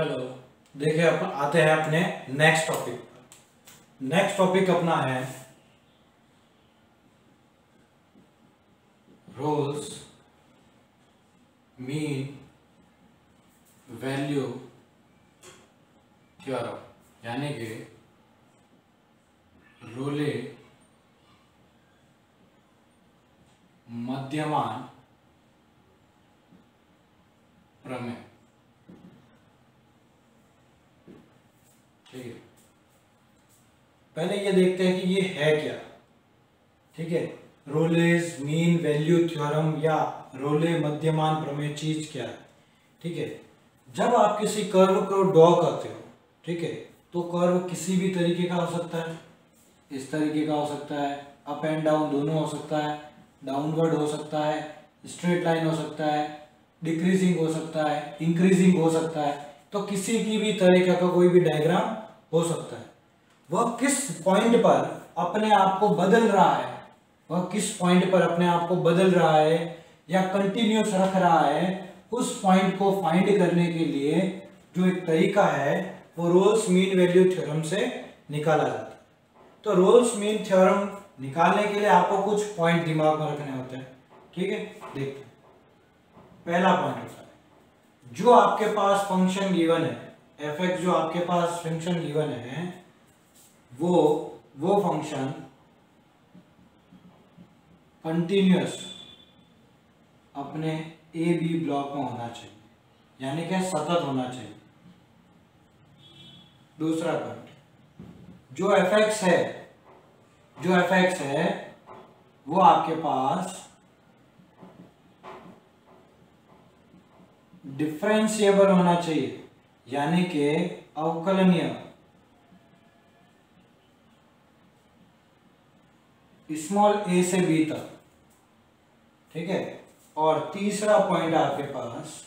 Hello. देखिए आते हैं अपने नेक्स्ट टॉपिक पर। नेक्स्ट टॉपिक अपना है रोल्स मीन वैल्यू थ्योरम, यानी कि रोले मध्यमान प्रमेय। ठीक है, पहले ये देखते हैं कि ये है क्या। ठीक है, रोलेस मीन वैल्यू थ्योरम या रोले मध्यमान प्रमेय चीज क्या है। ठीक है, जब आप किसी कर्व को ड्रॉ करते हो, ठीक है, तो कर्व किसी भी तरीके का हो सकता है, इस तरीके का हो सकता है, अप एंड डाउन दोनों हो सकता है, डाउनवर्ड हो सकता है, स्ट्रेट लाइन हो सकता है, डिक्रीजिंग हो सकता है, इंक्रीजिंग हो सकता है। तो किसी की भी तरीके का कोई भी डायग्राम हो सकता है। वह किस पॉइंट पर अपने आप को बदल रहा है, वह किस पॉइंट पर अपने आप को बदल रहा है या कंटिन्यूस रख रहा है, उस पॉइंट को फाइंड करने के लिए जो एक तरीका है वो रोल्स मीन वैल्यू थ्योरम से निकाला जाता है। तो रोल्स मीन थ्योरम निकालने के लिए आपको कुछ पॉइंट दिमाग में रखने होते हैं। ठीक है, देखते हैं। पहला पॉइंट होता है, जो आपके पास फंक्शन गिवन है f(x), जो आपके पास फंक्शन गिवन है वो फंक्शन कंटिन्यूअस अपने ए बी ब्लॉक में होना चाहिए, यानी कि सतत होना चाहिए। दूसरा पॉइंट, जो f(x) है वो आपके पास डिफरेंशिएबल होना चाहिए, यानी कि अवकलनीय, स्मॉल a से b तक। ठीक है, और तीसरा पॉइंट आपके पास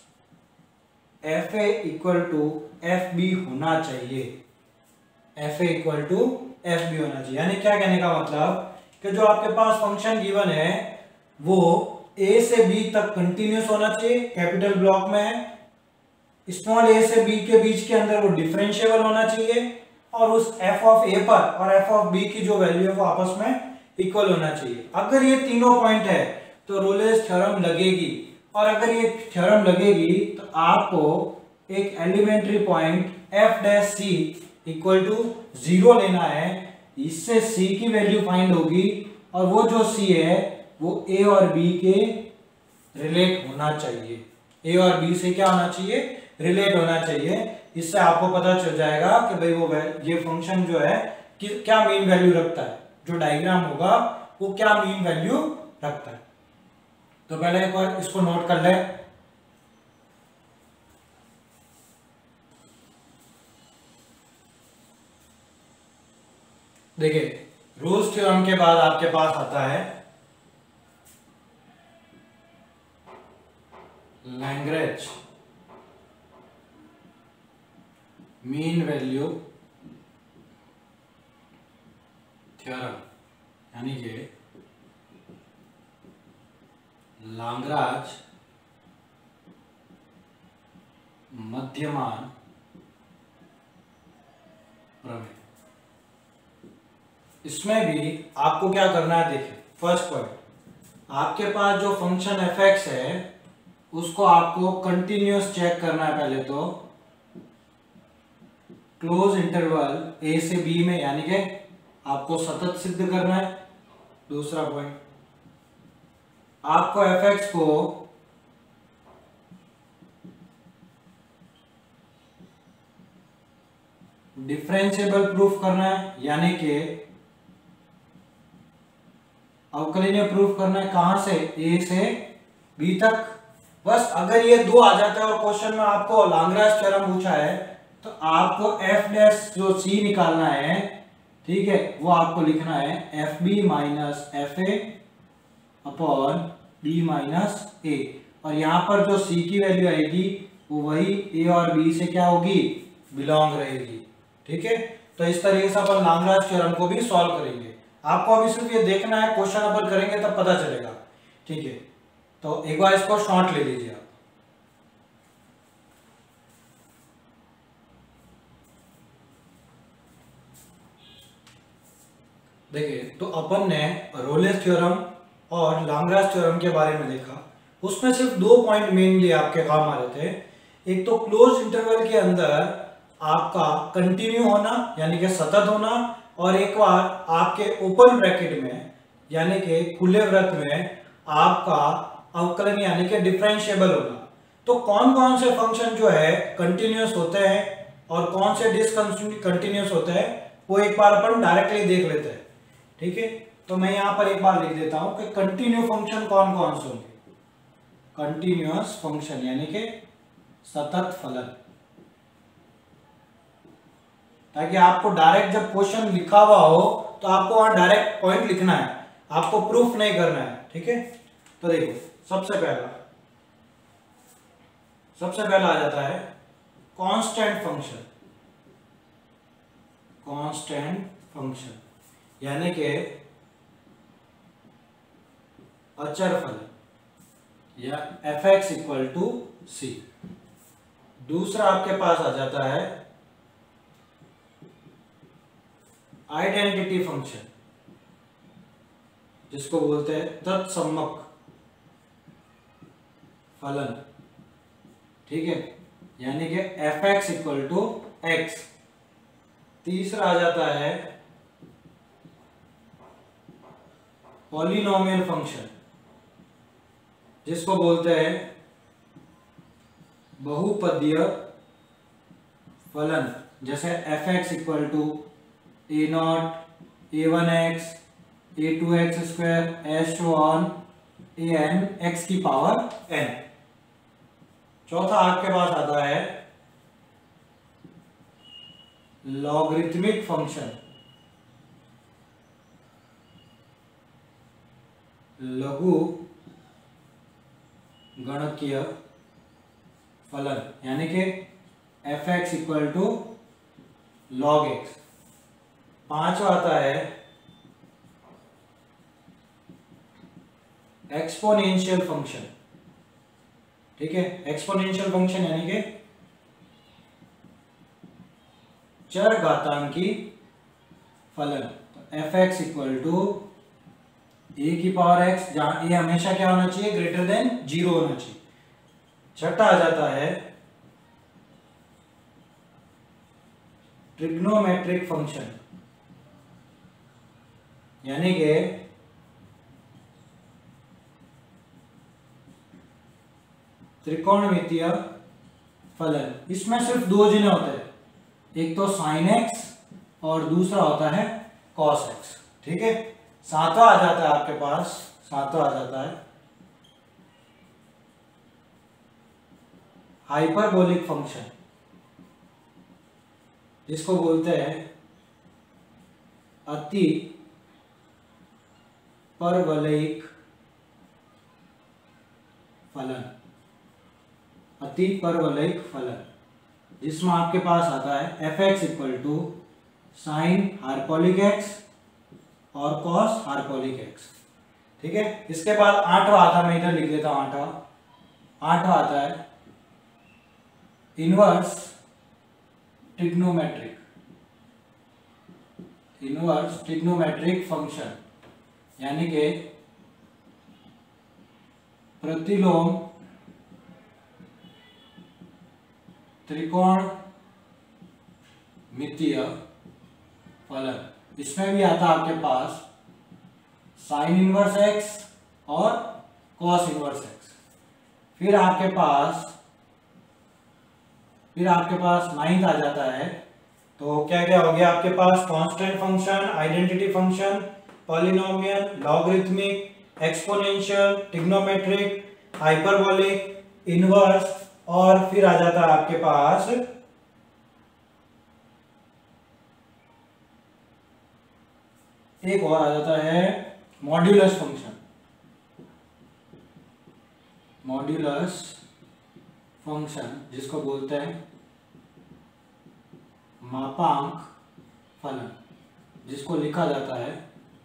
fa इक्वल टू fb होना चाहिए, fa इक्वल टू fb होना चाहिए। यानी क्या कहने का मतलब कि जो आपके पास फंक्शन गिवन है वो a से b तक कंटिन्यूस होना चाहिए, कैपिटल ब्लॉक में है, स्मॉल a से b के बीच के अंदर वो डिफरेंशिएबल होना चाहिए, और उस f ऑफ a पर और f ऑफ b की जो वैल्यू है वो आपस में इक्वल होना चाहिए। अगर ये तीनों पॉइंट है तो रोलेस थ्योरम लगेगी, और अगर ये थ्योरम लगेगी तो आपको एक elementary point f' c equal to 0 लेना है। इससे c की वैल्यू फाइंड होगी, और वो जो c है वो a और b के रिलेट होना चाहिए। a और b से क्या होना चाहिए, रिलेट होना चाहिए। इससे आपको पता चल जाएगा कि भाई वो ये फंक्शन जो है कि क्या मीन वैल्यू रखता है, जो डायग्राम होगा वो क्या मीन वैल्यू रखता है। तो पहले एक बार इसको नोट कर ले। देखिए, रोल्स थ्योरम के बाद आपके पास आता है लैग्रेंज मीन वैल्यू थ्योरम, यानी कि लाग्रांज मध्यमान प्रमेय। इसमें भी आपको क्या करना है, देखिए फर्स्ट पॉइंट, आपके पास जो फंक्शन f(x) है उसको आपको कंटिन्यूअस चेक करना है। पहले तो क्लोज इंटरवल a से b में, यानी कि आपको सतत सिद्ध करना है। दूसरा पॉइंट, आपको f(x) को डिफरेंशिएबल प्रूफ करना है, यानी कि अवकलनीय प्रूफ करना है। कहां से, a से b तक। बस अगर ये दो आ जाता है और क्वेश्चन में आपको लाग्रांज थ्योरम पूछा है तो आपको f' जो c निकालना है, ठीक है, वो आपको लिखना है fb minus fa upon b minus a, और यहां पर जो c की वैल्यू आएगी वो वही a और b से क्या होगी, बिलोंग रहेगी। ठीक है, तो इस तरीके से अपन लाग्रांज थ्योरम को भी सॉल्व करेंगे। आपको अभी सिर्फ ये देखना है, क्वेश्चन अपन करेंगे तब पता चलेगा। ठीक है, तो एक बार इसको शॉर्ट ले लीजिए आप। देखिए, तो अपन ने रोलेस थ्योरम और लाग्रांज थ्योरम के बारे में देखा। उसमें सिर्फ 2 पॉइंट मेनली आपके काम आ रहे थे। एक तो क्लोज इंटरवल के अंदर आपका कंटिन्यू होना यानी कि सतत होना, और एक बार आपके ओपन ब्रैकेट में यानी कि खुले वृत्त में आपका अवकलन यानी कि डिफरेंशिएबल होना। तो कौन कौन से फंक्शन जो है कंटिन्यूअस होते हैं और कौन से डिसकंटिन्यूअस होते हैं, वो एक बार अपन डायरेक्टली देख लेते हैं। ठीक है, तो मैं यहां पर एक बार लिख देता हूं कि कंटिन्यू फंक्शन कौन कौन से होंगे। कंटिन्यूअस फंक्शन यानी कि सतत फलन, ताकि आपको डायरेक्ट जब क्वेश्चन लिखा हुआ हो तो आपको वहां डायरेक्ट पॉइंट लिखना है, आपको प्रूफ नहीं करना है। ठीक है, तो देखो सबसे पहला आ जाता है कांस्टेंट फंक्शन। कांस्टेंट फंक्शन यानी कि अचर फलन या f(x) = c। दूसरा आपके पास आ जाता है आइडेंटिटी फंक्शन, जिसको बोलते हैं तत्सम्मक फलन। ठीक है, यानी कि f(x) = x। तीसरा आ जाता है पॉलिनोमियल फंक्शन, जिसको बोलते हैं बहुपदीय फलन, जैसे f(x) = a0, a1x, a2x², an x⁴n। चौथा आपके पास आता है लॉगरिथमिक फंक्शन, लघु गणकीय फलन, यानी कि f(x) = log x। पांचवा आता है एक्सपोनेंशियल फंक्शन। ठीक है, एक्सपोनेंशियल फंक्शन यानी कि चर घातांकी फलन। f(x) = a⁴x, जहां a हमेशा क्या होना चाहिए, ग्रेटर देन 0 होना चाहिए। छठा आ जाता है ट्रिग्नोमेट्रिक फंक्शन, यानी कि त्रिकोणमितीय फलन। इसमें सिर्फ 2 जिने होते हैं, एक तो sin x और दूसरा होता है cos x। ठीक है, सातवां आ जाता है आपके पास, सातवां आ जाता है हाइपरबोलिक फंक्शन, जिसको बोलते हैं अति परवलयिक फलन। अति परवलयिक फलन, जिसमें आपके पास आता है f(x) = sin हाइपरबोलिक x और cos हाइपरबोलिक x। ठीक है, इसके बाद आठवां आता है, मैं इधर लिख देता हूं आठवां आता है इनवर्स ट्रिग्नोमेट्रिक फंक्शन, यानी कि प्रतिलोम त्रिकोणमितीय फलन। इसमें भी आता है आपके पास sin इनवर्स x और cos इनवर्स x। फिर आपके पास नाइन्थ आ जाता है, तो क्या क्या हो गया आपके पास, constant function, identity function, polynomial, logarithmic, exponential, trigonometric, hyperbolic, inverse, और फिर आ जाता है आपके पास एक और आ जाता है मॉड्यूलस फंक्शन। मॉड्यूलस फंक्शन, जिसको बोलते हैं मापांक फलन, जिसको लिखा जाता है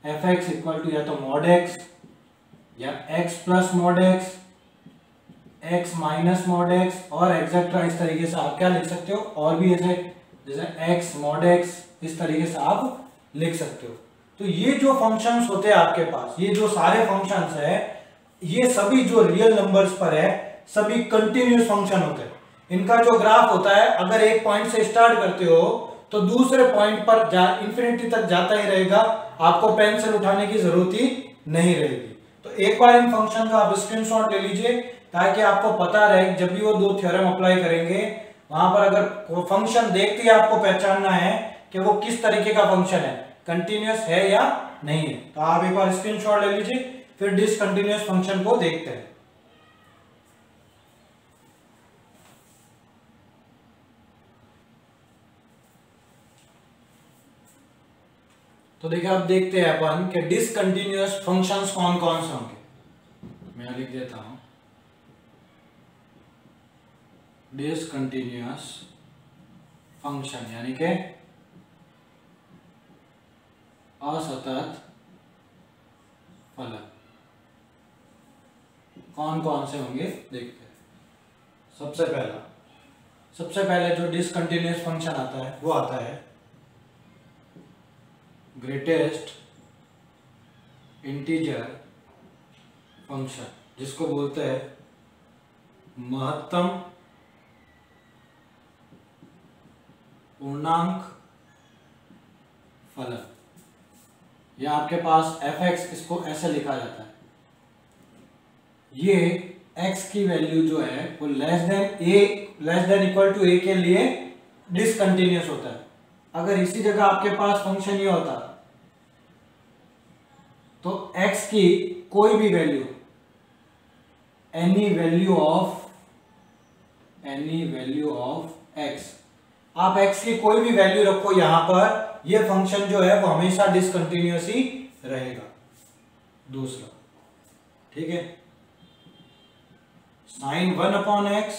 f(x) = या तो mod x या x + mod x, x - mod x और एक्सेट्रा। इस तरीके से आप क्या लिख सकते हो, और भी ऐसे जैसे x mod x, इस तरीके से आप लिख सकते हो। तो ये जो फंक्शंस होते हैं आपके पास, ये जो सारे फंक्शंस है, ये सभी जो रियल नंबर्स पर है सभी कंटिन्यूस फंक्शन होते हैं। इनका जो ग्राफ होता है, अगर एक पॉइंट से स्टार्ट करते हो तो दूसरे पॉइंट पर इंफिनिटी तक जाता ही रहेगा, आपको पेंसिल उठाने की जरूरत ही नहीं रहेगी। तो एक बार इन फंक्शन का आप स्क्रीनशॉट ले लीजिए ताकि आपको पता रहे, जब भी वो दो थ्योरम अप्लाई करेंगे वहां पर अगर फंक्शन देखते ही आपको पहचानना है कि वो किस तरीके का फंक्शन है, कंटिन्यूअस है या नहीं है। तो आप एक बार स्क्रीनशॉट ले लीजिए, फिर डिसकंटिन्यूअस फंक्शन को देखते हैं। तो देखिए अब देखते हैं अपन कि डिसकंटिन्यूअस फंक्शंस कौन कौन से होंगे। मैं लिख देता हूं, डिसकंटिन्यूअस फंक्शन यानी कि असतत फलन कौन कौन से होंगे देखते हैं। सबसे पहले जो डिसकंटिन्यूअस फंक्शन आता है वो आता है ग्रेटेस्ट इंटीजर फंक्शन, जिसको बोलते हैं महत्तम पूर्णांक फलन। या आपके पास f(x), इसको ऐसे लिखा जाता है, ये x की वैल्यू जो है वो less than equal to a के लिए डिसकंटिन्यूअस होता है। अगर इसी जगह आपके पास फंक्शन ये होता तो x की कोई भी value, any value of x, आप x की कोई भी वैल्यू रखो यहां पर, ये फंक्शन जो है वो हमेशा डिसकंटिन्यूअस ही रहेगा। दूसरा, ठीक है, sin 1/x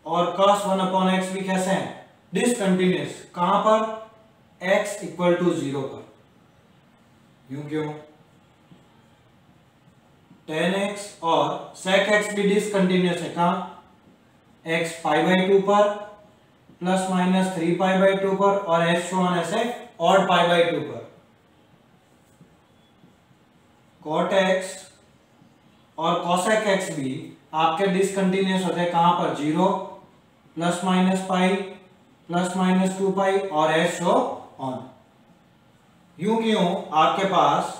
और cos 1/x भी कैसे हैं, डिसकंटिन्यूअस। कहां पर, x इक्वल टू 0 पर। यूं क्यों, tan x और sec x भी डिसकंटिन्यूअस है। कहां, x π/2 पर प्लस माइनस 3π/2 पर और ऐसे और π/2 पर। cot x और cosec x भी आपके डिसकंटिन्यूअस होते हैं। कहां पर, 0 plus minus pi plus minus 2π और ऐसे ऑन। यूं क्यों, आपके पास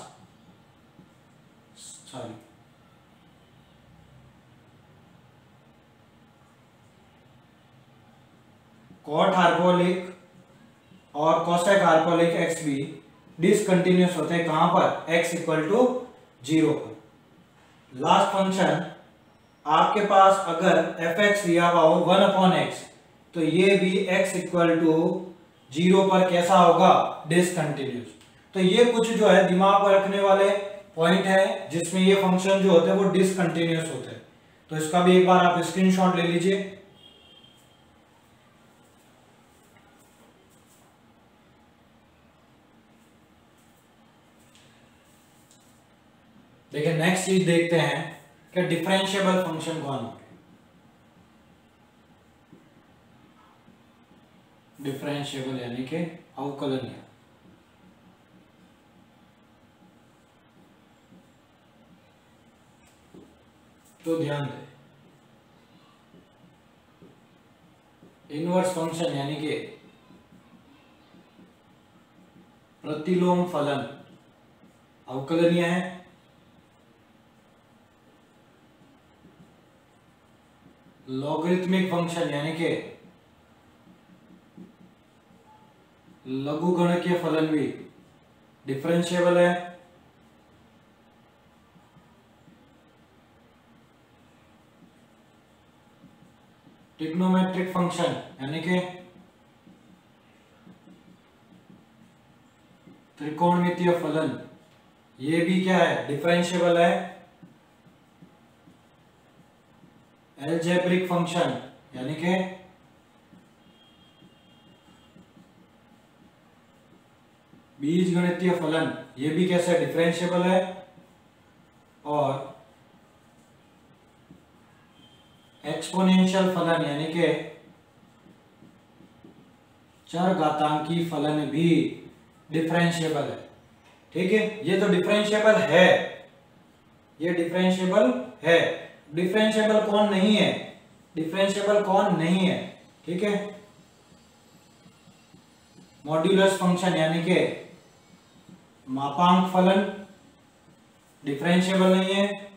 कॉट हाइपरबोलिक और कोसेक हाइपरबोलिक x भी डिसकंटिन्यूअस होते हैं। कहां पर, x इक्वल टू 0 पर। लास्ट फंक्शन आपके पास अगर f(x) दिया हुआ हो 1/x, तो ये भी x इक्वल टू 0 पर कैसा होगा, डिसकंटिन्यूअस। तो ये कुछ जो है दिमाग में रखने वाले पॉइंट है जिसमें ये फंक्शन जो होते हैं वो डिसकंटिन्यूअस होते हैं। तो इसका भी एक बार आप स्क्रीनशॉट ले लीजिए। देखिए नेक्स्ट चीज देखते हैं कि डिफरेंशिएबल फंक्शन कौन होंगे। डिफरेंशिएबल यानी कि अवकलनीय। तो ध्यान दें, इनवर्स फंक्शन यानी कि प्रतिलोम फलन अवकलनीय है। लॉगरिथमिक फंक्शन यानी कि लघुगणकीय फलन भी डिफरेंशिएबल है। ट्रिग्नोमेट्रिक फंक्शन यानी कि त्रिकोणमितीय फलन, ये भी क्या है, डिफरेंशिएबल है। एलजेब्रिक फंक्शन यानी कि बीजगणितीय फलन, ये भी कैसे, डिफरेंशिएबल है। और एक्सपोनेंशियल फलन यानी कि चरघातांकी फलन भी डिफरेंशिएबल है। ठीक है, ये तो डिफरेंशिएबल है, ये डिफरेंशिएबल है। डिफरेंशिएबल कौन नहीं है? डिफरेंशिएबल कौन नहीं है? ठीक है, मॉड्यूलस फंक्शन यानी कि मापांक फलन डिफरेंशिएबल नहीं है,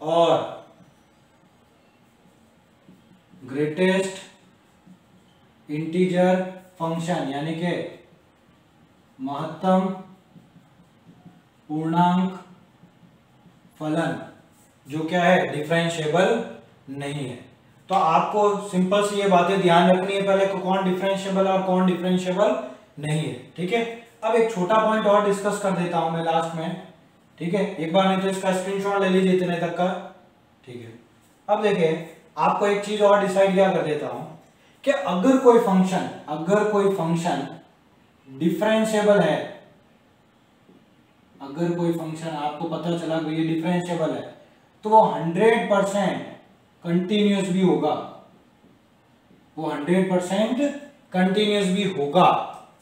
और ग्रेटेस्ट इंटीजर फंक्शन यानी कि महत्तम पूर्णांक फलन जो क्या है, डिफरेंशिएबल नहीं है। तो आपको सिंपल सी ये बातें ध्यान रखनी है पहले को, कौन डिफरेंशिएबल और कौन डिफरेंशिएबल नहीं है। ठीक है, अब एक छोटा पॉइंट और डिस्कस कर देता हूं मैं लास्ट में। ठीक है, एक बार नहीं तो इसका स्क्रीनशॉट ले लीजिए इतने तक का। ठीक है, अब देखिए आपको एक चीज और डिसाइड क्या कर देता हूं कि अगर कोई फंक्शन डिफरेंशिएबल है, अगर कोई फंक्शन आपको पता चला कि ये डिफरेंशिएबल है, तो वो 100% कंटिन्यूअस भी होगा, वो 100% कंटिन्यूअस भी होगा।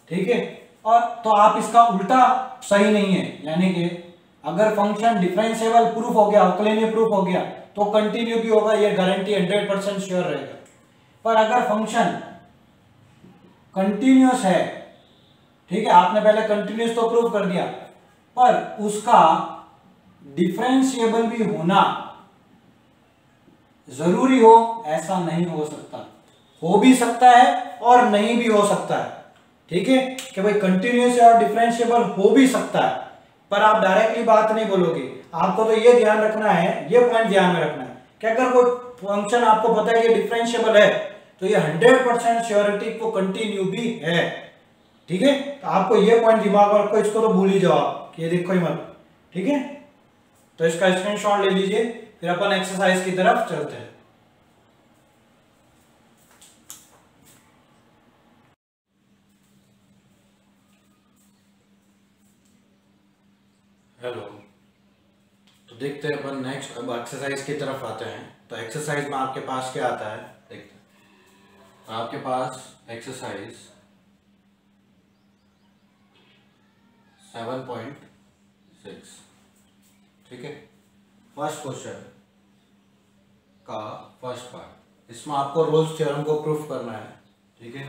ठीक है, और तो आप इसका उल्टा सही नहीं है, यानी कि अगर फंक्शन डिफरेंशिएबल प्रूफ हो गया, अवकलनीय प्रूफ हो गया, तो कंटिन्यू भी होगा, ये गारंटी 100% श्योर रहेगा। पर अगर फंक्शन कंटिन्यूअस है, ठीक है, आपने पहले कंटिन्यूअस तो प्रूव कर दिया, पर उसका डिफरेंशिएबल भी होना जरूरी हो ऐसा नहीं हो सकता, हो भी सकता है और नहीं भी हो सकता है। ठीक है, कि भाई कंटिन्यूअस और डिफरेंशिएबल हो भी सकता है, पर आप डायरेक्टली बात नहीं बोलोगे। आपको तो ये ध्यान रखना है, ये पॉइंट ध्यान में रखना है कि अगर कोई फंक्शन आपको पता है कि डिफरेंशिएबल है, तो ये 100% श्योरिटी को कंटिन्यू भी है। ठीक है, तो आपको ये पॉइंट दिमाग में रखो, इसको तो भूल ही जाओ कि ये देखो ही मत। ठीक है, तो इसका स्क्रीनशॉट ले लीजिए, फिर अपन एक्सरसाइज की तरफ चलते हैं। हेलो, तो देखते हैं अपन नेक्स्ट, अब एक्सरसाइज की तरफ आते हैं। तो एक्सरसाइज में आपके पास क्या आता है देखते हैं। आपके पास एक्सरसाइज 7.6, ठीक है, फर्स्ट क्वेश्चन का फर्स्ट पार्ट, इसमें आपको रोल्स थ्योरम को प्रूफ करना है। ठीक है,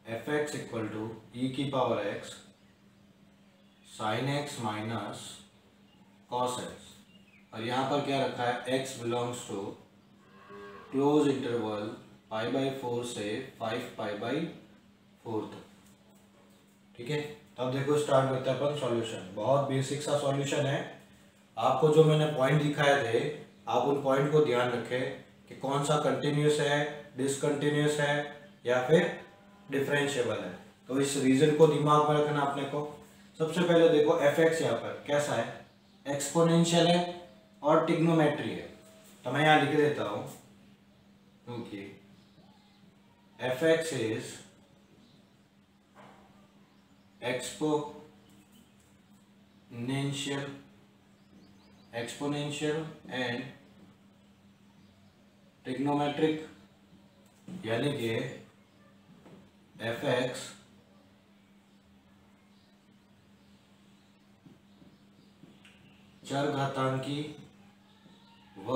fx इक्वल टू ई की power x sine x minus cos x, और यहाँ पर क्या रखा है, x belongs to closed interval π/4 से 5π/4 तक। ठीक है, तब देखो स्टार्ट करते हैं अपन सॉल्यूशन। बहुत बेसिक सा सॉल्यूशन है, आपको जो मैंने पॉइंट दिखाए थे आप उन पॉइंट को ध्यान रखें कि कौन सा कंटिन्यूस है, डिसकंटिन्यूस है या फिर डिफरेंशिएबल है। तो इस रीजन को दिमाग में रखना अपने को। सबसे पहले देखो fx यहाँ पर कैसा है, एक्सपोनेंशियल है और ट्रिग्नोमेट्री है। तो मैं यहाँ लिख देता हूँ, क्योंकि fx is exponential and trigonometric, यानी कि fx चरघातांकी व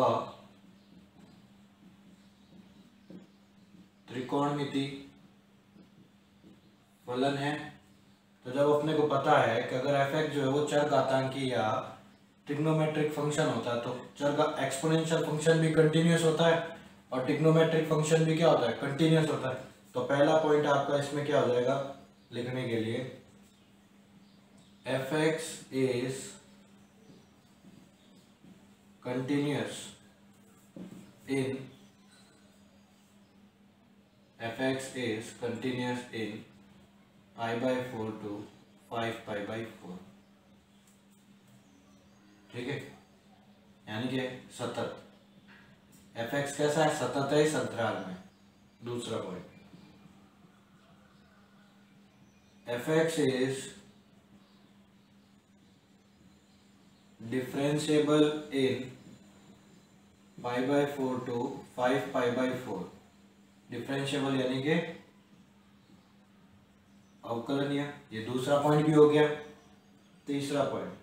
त्रिकोणमिति फलन है। तो जब अपने को पता है कि अगर fx जो है वो चरघातांकी या ट्रिग्नोमेट्रिक फंक्शन होता है, तो एक्सपोनेंशियल फंक्शन भी कंटिन्यूअस होता है और ट्रिग्नोमेट्रिक फंक्शन भी क्या होता है, कंटिन्यूअस होता है। तो पहला पॉइंट आपका इसमें क्या हो जाएगा लिखने के लिए, fx is continuous in π/4 to 5π/4। ठीक है, यानी कि सतत, fx कैसा है, सतत है इस अंतराल में। दूसरा point, fx is differentiable in π/4 to 5π/4। Differentiable यानी कि अवकलनीय। ये दूसरा पॉइंट भी हो गया। तीसरा पॉइंट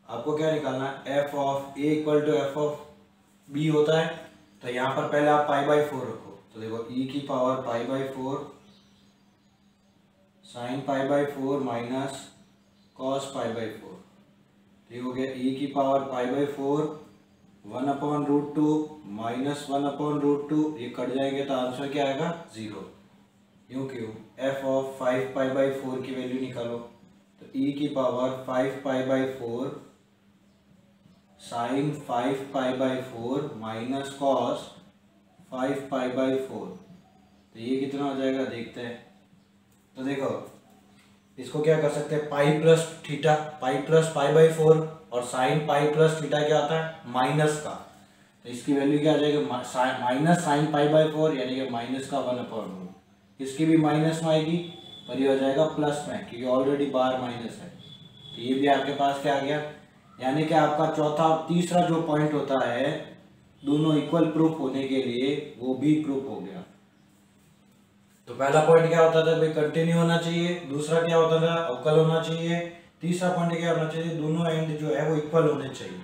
आपको क्या निकालना है, f of a equal to f of b होता है। तो यहाँ पर पहले आप पाई बाई 4 रखो। तो देखो ई की power pi by 4 sine pi by 4 minus cos pi by 4। ठीक हो गया। ई की पावर पाई बाई 4 1/√2 माइनस 1/√2, ये कट जाएंगे तो आंसर क्या आएगा 0। यूं क्यों, एफ ऑफ 5 पाई बाई 4 की वैल्यू निकालो। तो ई की power 5 pi by 4 sine 5 pi by 4 minus cos 5 pi by 4। तो ये कितना हो जाएगा देखते हैं। तो देखो इसको क्या कर सकते हैं, pi plus theta, pi plus pi by 4 और साइन पाई प्लस थीटा क्या आता है माइनस का। तो इसकी वैल्यू क्या आ जाएगी, माइनस साइन पाई बाई 4 यानी कि माइनस का 1/√। इसकी भी माइनस में आएगी पर ये हो जाएगा प्लस में, क्योंकि ऑलरेडी बार माइनस है। तो ये भी आपके पास क्या आ गया, यानी कि आपका तीसरा जो पॉइंट होता है दोनों इक्वल प्रूफ होने के लिए वो भी प्रूफ हो गया। तो पहला पॉइंट क्या होता था भाई, कंटिन्यू होना चाहिए। दूसरा क्या होता था, अवकल होना चाहिए। तीसरा पॉइंट क्या होना चाहिए, दोनों एंड जो है वो इक्वल होने चाहिए।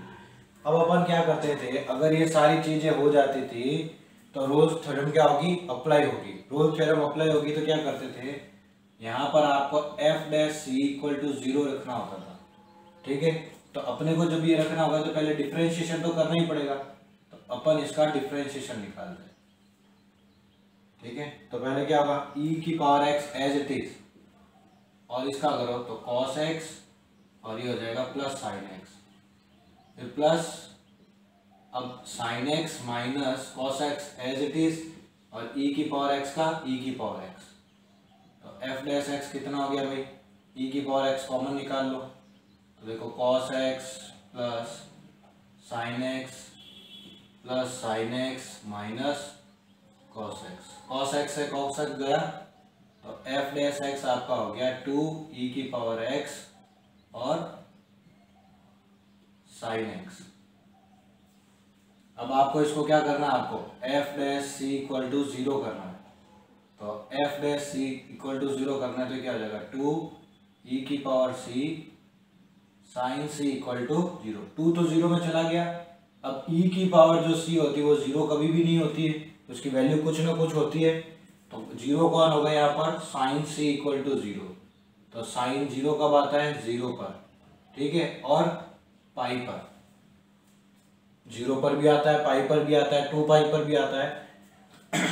अब अपन क्या करते थे, अगर ये सारी चीजें हो जाती थी तो रोल्स थ्योरम क्या होगी, अप्लाई होगी। रोल्स थ्योरम अप्लाई होगी तो क्या करते थे, यहाँ पर आपको f dash c equal to 0 रखना होता था। ठीक है, तो अपने को जब ये रखना होगा तो पहले डिफरेंशिएशन तो करना ही पड़ेगा। तो अपन इसका डिफरेंशिएशन निकालते हैं। ठीक है, तो पहले क्या होगा, e की power x as it is, और इसका करो तो cos x, और ये हो जाएगा प्लस साइन x, फिर प्लस अब sine x minus cos x as it is, और e की पावर x का e की पावर x। तो f डैश x कितना हो गया भाई, e की पावर x कॉमन निकाल लो। तो देखो cos x plus sine x plus sine x minus cos x। cos x से cos x गया तो f डैश x आपका हो गया 2e की पावर x और sin x। अब आपको इसको क्या करना है, आपको f dash c equal to 0 करना है। तो f dash c equal to 0 करना है तो क्या हो जाएगा 2e की power c sin c equal to 0। 2 तो 0 में चला गया। अब e की पावर जो c होती है वो 0 कभी भी नहीं होती है, उसकी वैल्यू कुछ ना कुछ होती है। तो 0 कौन होगा यहाँ पर, साइन c इक्वल टू 0। तो साइन 0 कब आता है, 0 पर। ठीक है, और पाई पर 0 पर भी आता है, पाई पर भी आता है, 2 पाई पर भी आता है।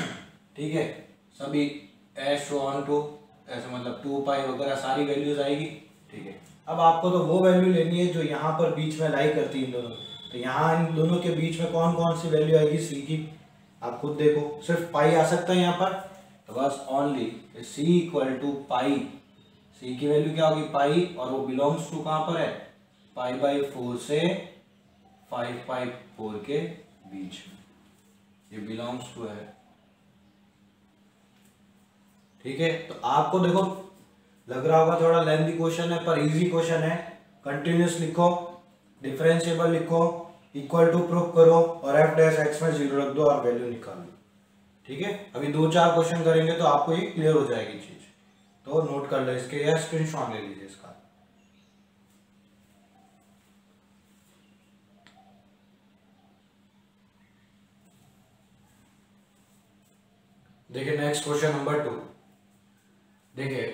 ठीक है, सभी एस ऑन टू ऐसे मतलब 2 पाई वगैरह सारी वैल्यूज आएगी। ठीक है, अब आपको तो वो वैल्यू लेनी है जो यहाँ पर बीच में लाई करती है इन दोनों। तो यहाँ इन दोनों के बीच में कौन कौन सी वैल्यू आएगी सी की, आप खुद देखो। सिर्फ पाई आ सकता है यहाँ पर, तो बस only c equal to pi. c की वैल्यू क्या होगी पाई, और वो बिलोंग्स टू कहाँ पर है, पाई बाई 4 से 5 पाई 4 के बीच में, ये बिलोंग्स टू है। ठीक है, तो आपको देखो लग रहा होगा थोड़ा लेंथी क्वेश्चन है पर इजी क्वेश्चन है। कंटिन्यूस लिखो, डिफरेंशिएबल लिखो, इक्वल टू प्रूफ करो और f डैश x में 0 रख दो और वैल्यू निकाल लो। ठीक है, अभी 2-4 क्वेश्चन करेंगे तो आपको ये क्लियर हो जाएगी चीज। तो नोट कर लो इसके या स्क्रीनशॉट ले लीजिए इसका। देखिए नेक्स्ट क्वेश्चन नंबर 2। देखिए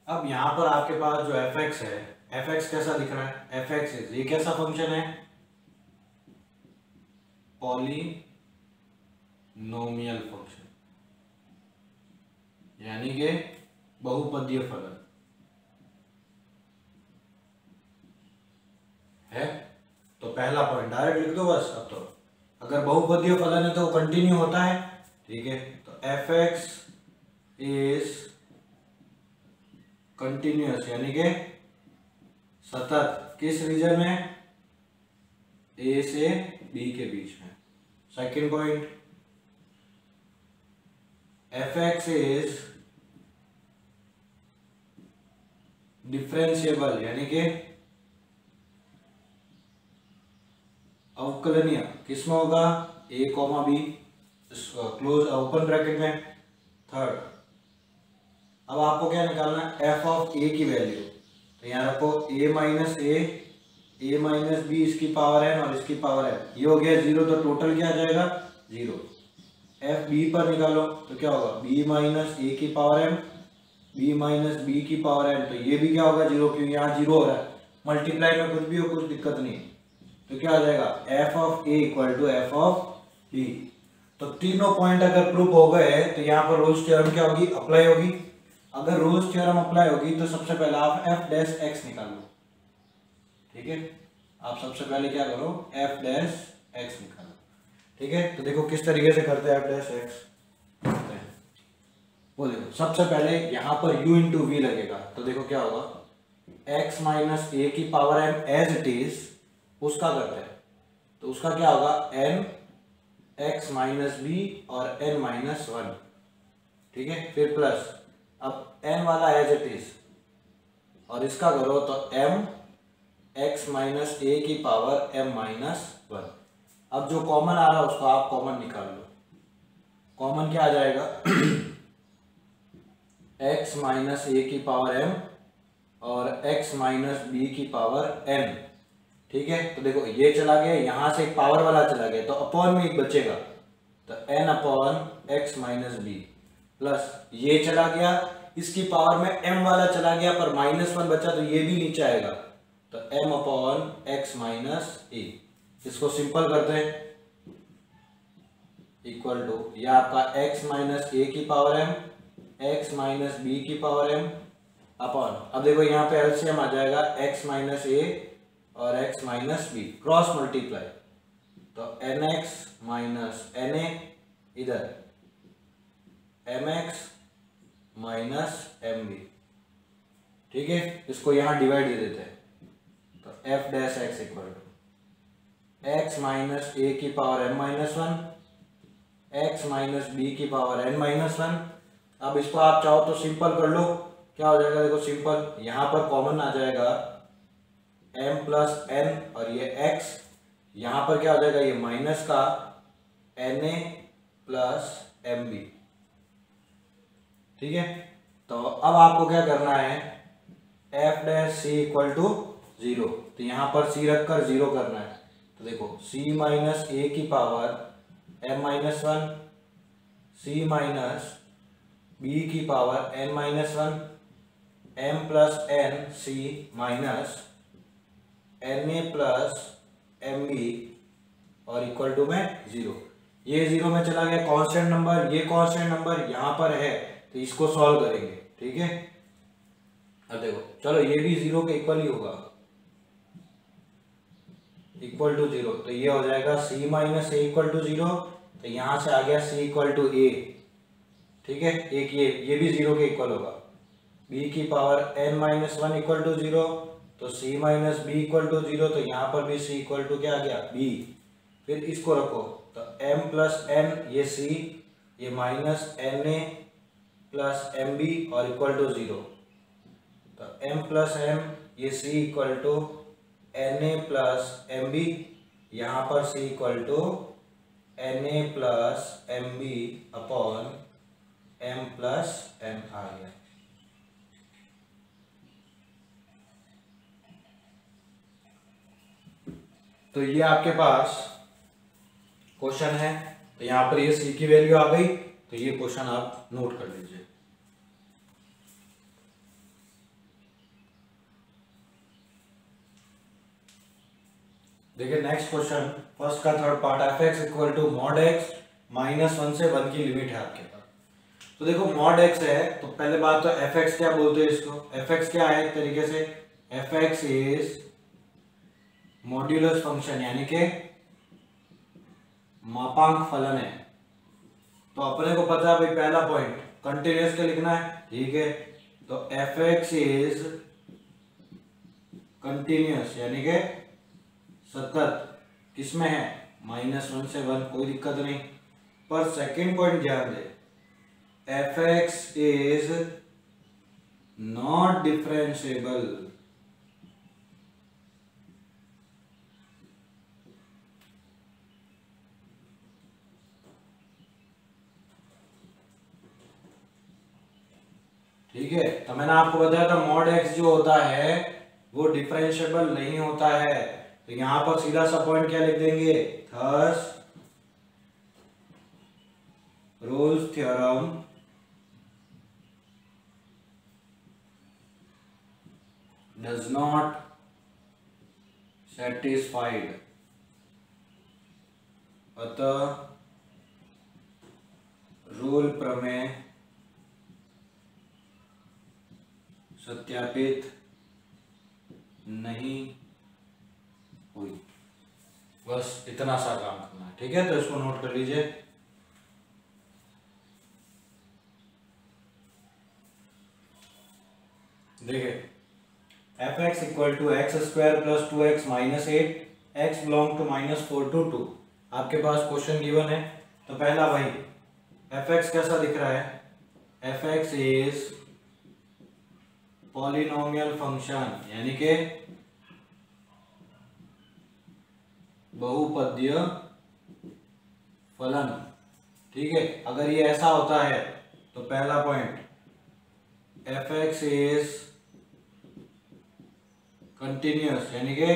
अब यहाँ पर आपके पास जो fx है, fx कैसा दिख रहा है, fx इज, ये कैसा फंक्शन है, पॉलिनोमियल फंक्शन, यानी कि बहुपदीय फलन है। तो पहला पॉइंट डायरेक्ट लिख दो बस। अब तो अगर बहुपदीय फलन है तो कंटिन्यू होता है। ठीक है, तो fx इज कंटिन्यूअस यानी कि सतत, किस रीजन में, a से b के बीच में। Second point, fx is differentiable यानी कि अवकलनीय, किसमें होगा, a, b close open bracket में। थर्ड, अब आपको क्या निकालना है, एफ ऑफ ए की वैल्यू। तो यहाँ रखो ए माइनस ए माइनस बी, इसकी पावर एन और इसकी पावर एन, ये हो गया 0, तो टोटल क्या आ जाएगा 0। एफ बी पर निकालो तो क्या होगा, बी माइनस ए की power m, b minus B की पावर एन, तो ये भी क्या होगा 0, क्योंकि यहाँ 0 हो रहा है। मल्टीप्लाई में कुछ भी हो, कुछ दिक्कत नहीं। तो क्या आ जाएगा, f of a equal to f of b. तो तीनों पॉइंट अगर प्रूफ हो गए तो यहाँ पर रोल्स थ्योरम क्या होगी, अप्लाई होगी। अगर रोल्स थ्योरम अप्लाई होगी तो सबसे पहले आप एफ डैश एक्स निकाल लो। ठीक है, आप सबसे पहले क्या करो, एफ डैश एक्स निकालो। ठीक है, तो देखो किस तरीके से करते हैं एफ डैश एक्स। वो देखो सबसे पहले यहाँ पर u इंटू वी लगेगा, तो देखो क्या होगा, x माइनस ए की power m as it is, उसका करते हैं। तो उसका क्या होगा, n x माइनस बी और n माइनस वन। ठीक है, फिर प्लस, अब n वाला एज इट इज, और इसका करो तो m x माइनस ए की पावर m माइनस वन। अब जो कॉमन आ रहा है उसको आप कॉमन निकाल लो। कॉमन क्या आ जाएगा, x माइनस ए की पावर m और x माइनस बी की पावर n। ठीक है, तो देखो ये चला गया, यहां से एक पावर वाला चला गया, तो अपॉन में एक बचेगा, तो n upon x minus b, plus ये चला गया, इसकी पावर में m वाला चला गया, पर -1 बचा, तो ये भी नीचे आएगा, तो m अपॉन x माइनस ए। इसको सिंपल करते हैं, इक्वल टू ये आपका x माइनस ए की power m, x minus B की पावर m अपॉन, अब देखो यहाँ पे एलसीएम आ जाएगा x माइनस ए और x minus b, cross multiply, तो nx माइनस na, इधर mx माइनस mb। ठीक है, इसको यहाँ डिवाइड दे देते हैं, तो f dash x equal to x minus ए की power m minus one, x minus B की पावर n माइनस वन। अब इसको आप चाहो तो सिंपल कर लो, क्या हो जाएगा, देखो सिंपल, यहां पर कॉमन आ जाएगा m प्लस n और ये x, यहां पर क्या हो जाएगा, ये माइनस का na प्लस mb। ठीक है, तो अब आपको क्या करना है, f dash c equal to 0, तो यहां पर c रखकर 0 करना है। तो देखो c माइनस ए की power m minus one, c minus B की power n minus one, m plus n c minus na plus mb और इक्वल टू में 0। ये 0 में चला गया, कांस्टेंट नंबर, ये कांस्टेंट नंबर यहाँ पर है, तो इसको सॉल्व करेंगे। ठीक है, अब देखो चलो ये भी 0 के इक्वल ही होगा, इक्वल टू 0, तो ये हो जाएगा c minus a equal to 0, तो यहाँ से आ गया c इक्वल टू a। ठीक है, एक ये भी 0 के इक्वल होगा, b की power n minus one equal to 0, तो c minus b equal to 0, तो यहाँ पर भी c इक्वल टू क्या आ गया, b। फिर इसको रखो, तो m प्लस n, ये c, ये माइनस na प्लस mb और इक्वल टू 0, तो m प्लस m, ये c equal to na plus mb, यहाँ पर c equal to na plus mb upon m plus m आ गया। तो ये आपके पास क्वेश्चन है, तो यहाँ पर ये c की वैल्यू आ गई, तो ये क्वेश्चन आप नोट कर लीजिए। देखिए नेक्स्ट क्वेश्चन, फर्स्ट का third part, f x equal to mod x minus one से 1 की लिमिट है आपके पास। तो देखो मॉड एक्स है, तो पहले बात तो एफ एक्स क्या बोलते हैं इसको, एफ एक्स क्या है एक तरीके से, F X is modulus function, यानी कि मापांक फलन है। तो अपने को पता है भाई, पहला पॉइंट कंटिन्यूअस के लिखना है। ठीक है, तो एफ एक्स इज कंटिन्यूअस, यानी कि सतत, किसमें है, -1 से 1, कोई दिक्कत नहीं। पर सेकंड पॉइंट ध्यान दे, F X is not differentiable. ठीक तो मैंने आपको बताया था मॉड एक्स जो होता है वो डिफरेंशिएबल नहीं होता है, तो यहां पर सीधा सा पॉइंट क्या लिख देंगे, thus Rolle's theorem does not satisfied, अतः रोल प्रमेय सत्यापित नहीं हुई। बस इतना सा काम करना है, ठीक है। तो इसको नोट कर लीजिए। देखिए f x equal to x square plus 2x minus 8 x belong to -4 to 2। आपके पास क्वेश्चन गिवन है, तो पहला भाई एफ एक्स कैसा दिख रहा है, f X is polynomial function, यानी कि बहुपदीय फलन, ठीक है। अगर ये ऐसा होता है तो पहला point F X is continuous, यानी कि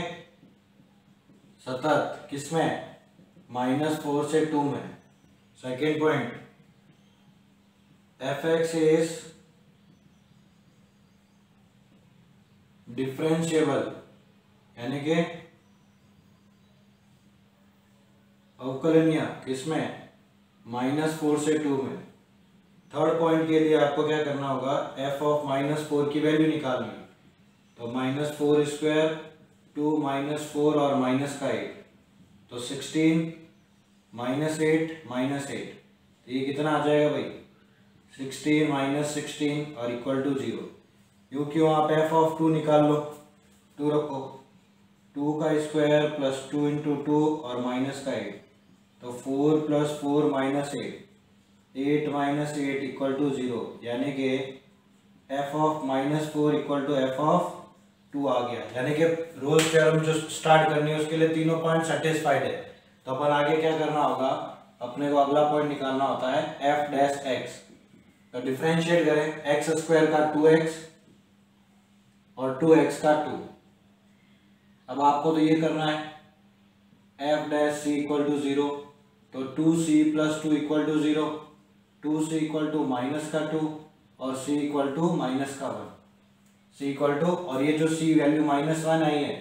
सतत, किसमें, -4 से 2 में। Second point F X is differentiable, यानी कि अवकलनीय, किसमें, -4 से 2 में। थर्ड पॉइंट के लिए आपको क्या करना होगा, f ऑफ -4 की वैल्यू निकालनी है, तो -4 स्क्वायर 2 -4 और माइनस का 8, तो 16 -8 -8, तो ये कितना आ जाएगा भाई, 16 - 16 और इक्वल टू 0। यूँ क्यों, आप f ऑफ 2 निकाल लो, 2 रखो, 2 का स्क्वायर प्लस 2 × 2 और माइनस का 8, तो 4 + 4 - 8, 8 - 8 इक्वल टू 0, यानी कि f of -4 equal to f of 2 आ गया। यानी कि रोल्स थ्योरम जो स्टार्ट करनी है उसके लिए तीनों पॉइंट सेटिस्फाइड है। तो अपन आगे क्या करना होगा, अपने को अगला पॉइंट निकालना होता है f डैश x। तो डिफरेंशिएट करें, एक्स स्क्वायर का 2x और 2x का 2। अब आपको तो ये करना है f dash c equal to 0, तो 2c + 2 equal to 0, 2c equal to -2 और c equal to -1, c equal to, और ये जो c वैल्यू -1 आई है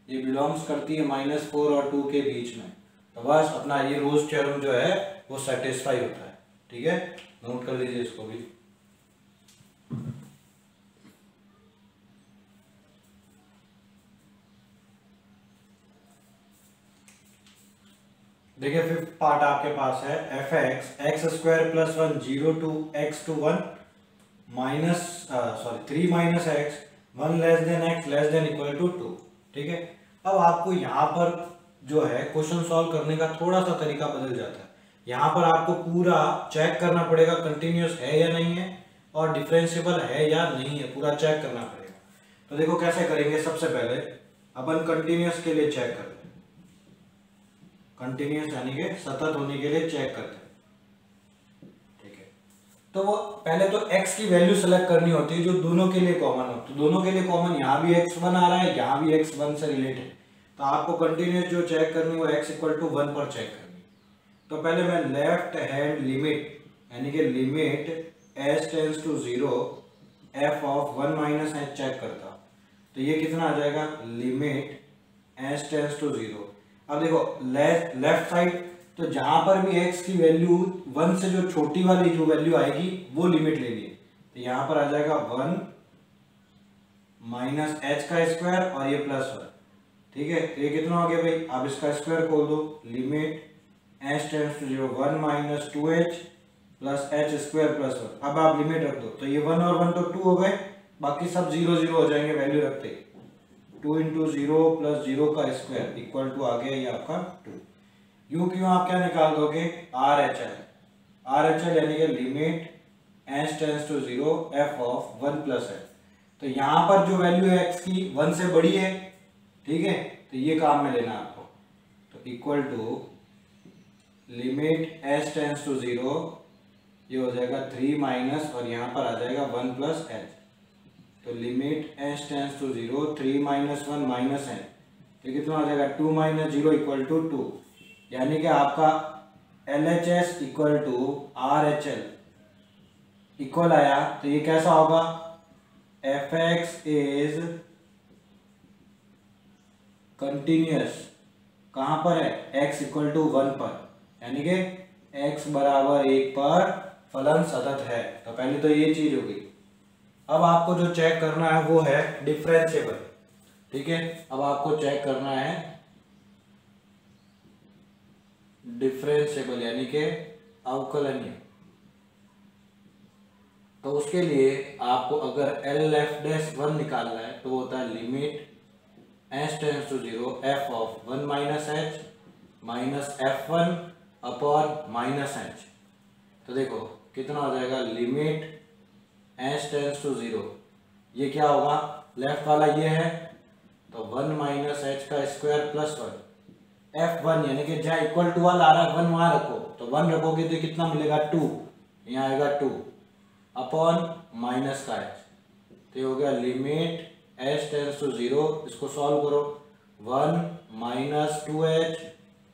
ये बिलोंग्स करती है -4 और 2 के बीच में। तो बस अपना ये रोल्स थ्योरम जो है वो सेटिस्फाई होता है, ठीक है। नोट कर लीजिए इसको भी। देखिए फिफ्थ पार्ट आपके पास है f x square plus 1 0 to x to 1 3 - x 1 < x <= 2, ठीक है। अब आपको यहाँ पर जो है क्वेश्चन सॉल्व करने का थोड़ा सा तरीका बदल जाता है। यहाँ पर आपको पूरा चेक करना पड़ेगा कंटिन्यूअस है या नहीं है और डिफरेंशिएबल है या नहीं है, पूरा चेक करना पड़ेगा। तो देखो कैसे करेंगे, सबसे पहले अपन कंटिन्यूअस के लिए चेक करते हैं, कंटिन्यूअस यानी कि सतत होने के लिए चेक करते हैं, ठीक है। तो वो पहले तो x की वैल्यू सेलेक्ट करनी होती है जो दोनों के लिए कॉमन हो। तो दोनों के लिए कॉमन यहाँ भी x1 आ रहा है, यहाँ भी x1 से रिलेटेड, तो आपको कंटिन्यूअस जो चेक करनी है वो x = 1 पर चेक करनी। तो पहले मैं लेफ्ट हैंड लिमिट यानी कि limit s tends to 0 f of 1 - h check करता, तो ये कितना आ जाएगा, लिमिट s टेंड्स टू 0। अब देखो लेफ्ट साइड, तो जहां पर भी x की वैल्यू 1 से जो छोटी वाली जो वैल्यू आएगी वो लिमिट लेनी है, तो यहां पर आ जाएगा 1 - h का स्क्वायर और ये +1, ठीक है। तो ये कितना हो गया भाई, आप इसका स्क्वायर खोल दो, limit s tends to 0 1 - 2h + h square +1। अब आप लिमिट रख दो, तो ये 1 और 1 तो 2 हो गए, बाकी सब 0 0 हो जाएंगे वैल्यू रखते। 2 × 0 + 0 का स्क्वायर इक्वल टू आ गया ये आपका 2। यूं क्यों आप क्या निकाल दोगे, RHL यानी कि limit s tends to 0 f of 1 + h। तो यहाँ पर जो वैल्यू है x की 1 से बड़ी है, ठीक है, तो ये काम में लेना आपको। तो equal to limit s tends to 0, ये हो जाएगा 3 - और यहाँ पर आ जाएगा 1 + h। तो limit s tends to 0 3 minus 1 minus n, तो कितना हो जाएगा 2 माइनस 0 इक्वल टू 2, यानी कि आपका L H S equal to R H L equal आया। तो ये कैसा होगा, एफ एक्स इज कंटिन्यूअस कहां पर है, x इक्वल टू 1 पर, यानी कि x बराबर 1 पर फलन सतत है। तो पहले तो ये चीज होगी। अब आपको जो चेक करना है वो है डिफरेंशिएबल, ठीक है। अब आपको चेक करना है डिफरेंशिएबल यानी कि अवकलनीय। तो उसके लिए आपको अगर एल एफ डैश 1 निकालना है तो होता है limit s tends to 0 f of 1 minus h minus f one upon minus h. तो देखो कितना हो जाएगा, लिमिट एस टेंस टू 0, ये क्या होगा, लेफ्ट वाला ये है तो 1 माइनस एच का स्क्वायर प्लस 1 F1, यानी कि जहाँ इक्वल टू वाला आ रहा है 1 वहां रखो, तो 1 रखोगे तो कितना मिलेगा 2, यहाँ आएगा 2 अपॉन माइनस का एच। तो ये हो गया लिमिट एच टेंस टू 0, इसको सॉल्व करो 1 minus 2h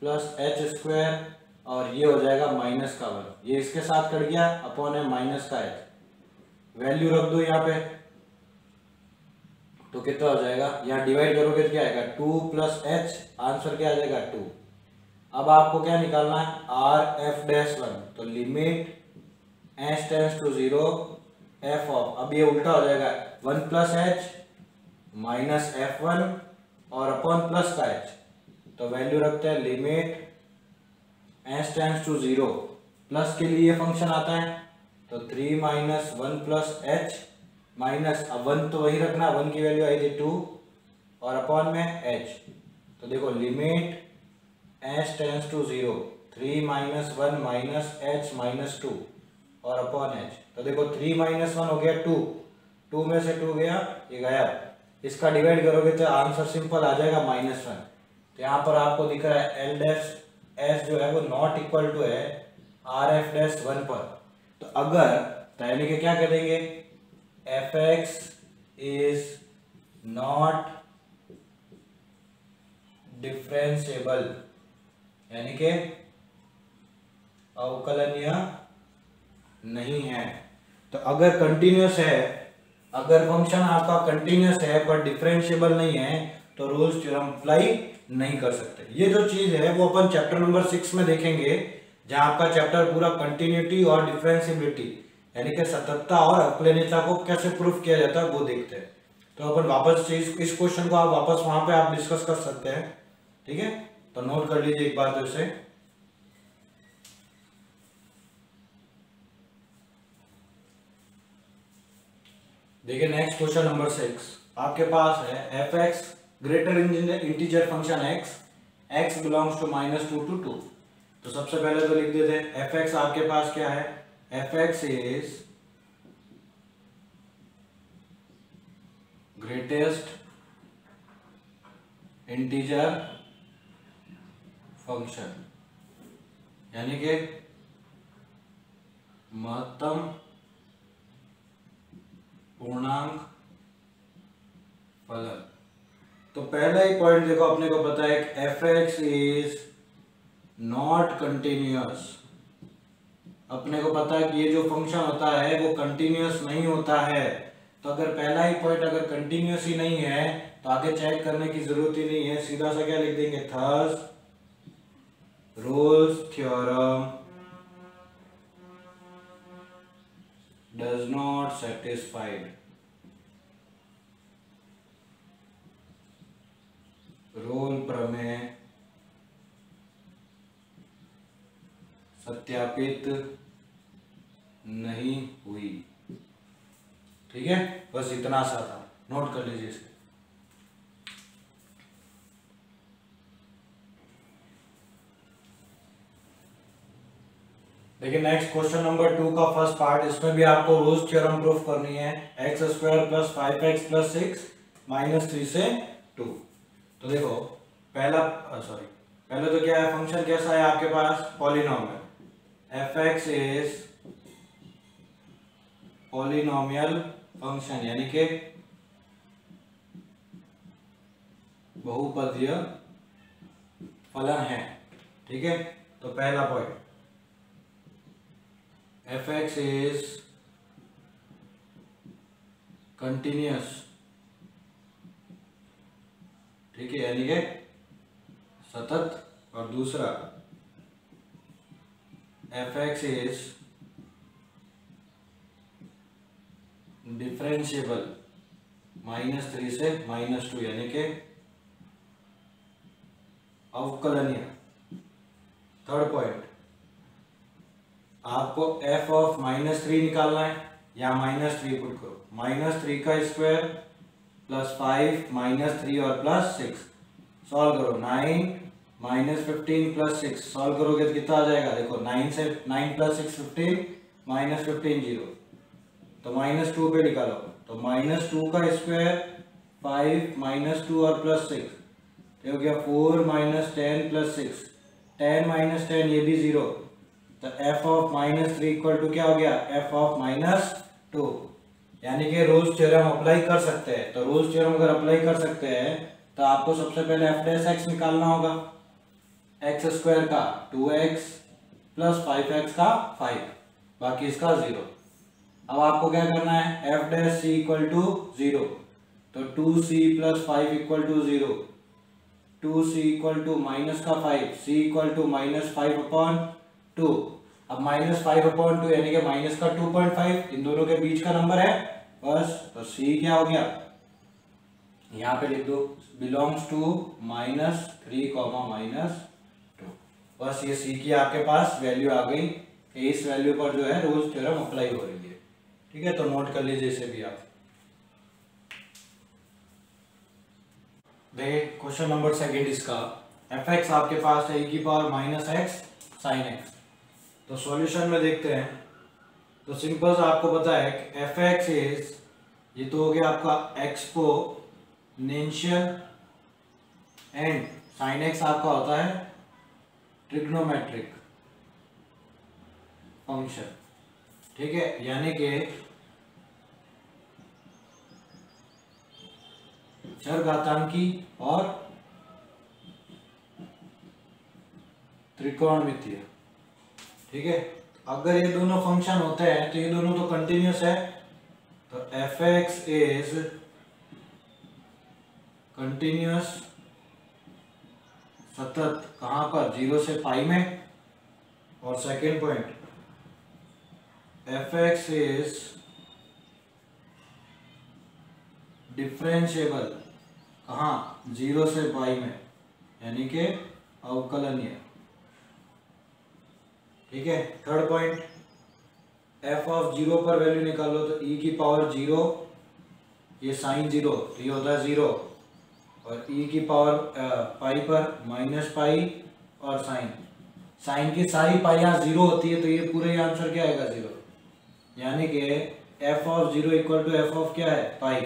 plus H square, और ये हो जाएगा माइनस का 1, ये इसके साथ कट गया अपॉन है माइनस का एच, वैल्यू रख दो यहाँ पे, तो कितना हो जाएगा, यहाँ डिवाइड करोगे तो क्या आएगा 2 प्लस एच, आंसर क्या आ जाएगा 2। अब आपको क्या निकालना है, आर एफ डैश 1, तो limit h tends to 0 f of, अब ये उल्टा हो जाएगा 1 plus h minus f one और अपॉन प्लस का एच, तो वैल्यू रखते हैं limit h tends to 0, plus के लिए फंक्शन आता है तो 3 माइनस 1 प्लस एच माइनस, अब 1 तो वही रखना, 1 की वैल्यू आई थी 2 और अपॉन में h। तो देखो limit h tends to 0 3 minus 1 minus h minus 2 और अपॉन h। तो देखो 3 माइनस 1 हो गया 2, 2 में से 2 गया, ये गया, इसका डिवाइड करोगे तो आंसर सिंपल आ जाएगा -1। तो यहाँ पर आपको दिख रहा है एल डैश एस जो है वो नॉट इक्वल टू है आर एफ डैश 1 पर। तो अगर तो यानी कि क्या करेंगे, F X is not differentiable, यानी कि अवकलनीय नहीं है। तो अगर कंटिन्यूअस है, अगर फंक्शन आपका कंटिन्यूअस है पर डिफरेंशिएबल नहीं है तो रोल्स थ्योरम अप्लाई नहीं कर सकते। ये जो चीज है वो अपन चैप्टर नंबर 6 में देखेंगे, जहां आपका चैप्टर पूरा कंटिन्यूटी और डिफरेंशिएबिलिटी यानी कि सततता और अवकलनीयता को कैसे प्रूफ किया जाता है वो देखते हैं। तो अपन वापस इस क्वेश्चन को आप वापस वहां पे आप डिस्कस कर सकते हैं, ठीक है। तो नोट कर लीजिए एक बार तो इसे, देखिए नेक्स्ट क्वेश्चन नंबर 6 आपके पास है f x greater integer function x, x belongs to -2 to 2। तो सबसे पहले तो लिख देते हैं एफ एक्स आपके पास क्या है, f X is greatest integer function, यानी कि महत्तम पूर्णांक फलन। तो पहला ही पॉइंट देखो, अपने को पता है कि F X is not continuous. अपने को पता है कि ये जो फंक्शन होता है वो कंटिन्यूअस नहीं होता है। तो अगर पहला ही पॉइंट अगर कंटिन्यूअस ही नहीं है तो आगे चेक करने की जरूरत ही नहीं है, सीधा सा क्या लिख देंगे, thus Rolle's theorem does not satisfied. Rolle प्रमेय सत्यापित नहीं हुई, ठीक है। बस इतना सा था, नोट कर लीजिए इसे। देखिए नेक्स्ट क्वेश्चन नंबर 2 का फर्स्ट पार्ट, इसमें भी आपको रोल्स थ्योरम प्रूफ करनी है, x square plus 5x plus 6 -3 से 2। तो देखो पहला पहले तो क्या है, फंक्शन कैसा है आपके पास, polynomial. F X is polynomial function, यानी कि बहुपदीय फलन है। ठीक है, तो पहला पॉइंट f(x) इज कंटिन्यूअस, ठीक है, यानी कि सतत। और दूसरा f(x) इज डिफरेंशिएबल -3 से -2, यानी कि अवकलनीय। थर्ड पॉइंट, आपको f ऑफ -3 निकालना है, या -3 पुट करो, -3 का स्क्वायर प्लस 5 -3 और प्लस 6, सॉल्व करो। 9 -15 प्लस 6 सॉल्व करोगे तो कितना आ जाएगा, देखो 9 से 9 प्लस 6 15, -15 0, तो -2 पे निकालो, तो -2 का स्क्वायर 5 -2 और प्लस 6, तो हो गया 4 -10 प्लस 6, 10 -10 ये भी 0, तो f ऑफ -3 इक्वल टू क्या हो गया, f ऑफ -2। यानी कि रोल्स थ्योरम अप्लाई कर सकते हैं। तो रोल्स थ्योरम अगर अप्लाई कर सकते हैं तो आपको सबसे पहले f' निकालना होगा, x स्क्वायर का 2x प्लस 5x का 5, बाकी इसका 0। अब आपको क्या करना है, f' इक्वल टू 0, तो 2c plus 5 equal to 0, 2c equal to minus का 5, c इक्वल टू -5/2। अब -5/2 यानी कि माइनस का 2.5, इन दोनों के बीच का नंबर है बस, तो c क्या हो गया, यहाँ पे लिख दो, बिलोंग्स टू -3, -2। बस ये c की आपके पास वैल्यू आ गई। इस वैल्यू पर जो है रोल्स थ्योरम अप्लाई हो रही है। ठीक है, तो नोट कर लीजिए इसे भी आप। देखिए क्वेश्चन नंबर सेकंड इसका, f(x) आपके पास है e⁻x sin x। तो सॉल्यूशन में देखते हैं। तो सिंपल सा आपको पता है कि f(x) इज, ये तो हो गया आपका एक्सपोनेंशियल, एंड sin x आपका होता है ट्रिग्नोमेट्रिक फंक्शन। ठीक है, यानी कि चरघातांकी और त्रिकोणमितीय। ठीक है, अगर ये दोनों फंक्शन होते हैं तो ये दोनों तो कंटिन्यूअस है, तो f(x) इज कंटिन्यूअस, सतत, कहां पर, 0 से पाई में। और second point, f(x) is differentiable, कहां, 0 से पाई में, यानी कि अवकलनीय। ठीक है, थर्ड पॉइंट, f ऑफ 0 पर वैल्यू निकालो, तो e⁻0, ये साइन 0, तो ये होता है 0, और e⁻π पर -π और साइन की सारी पाइयां 0 होती है, तो ये पूरे आंसर क्या आएगा, 0। यानी कि f of 0 equal to f of क्या है, पाई।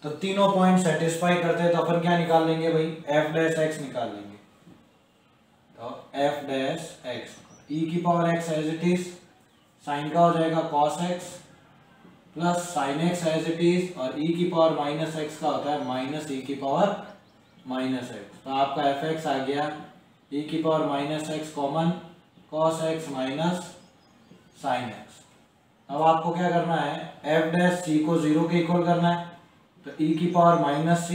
तो तीनों पॉइंट सेटिस्फाई करते हैं, तो अपन क्या निकाल लेंगे भाई, f' निकाल लेंगे। तो f' e⁻x as it is, sine का हो जाएगा cos x plus sine x as it is, और e⁻x का होता है -e⁻x। तो आपका f(x) आ गया e⁻x common cos x minus sine x। अब आपको क्या करना है, f' को 0 के इक्वल करना है, तो e⁻c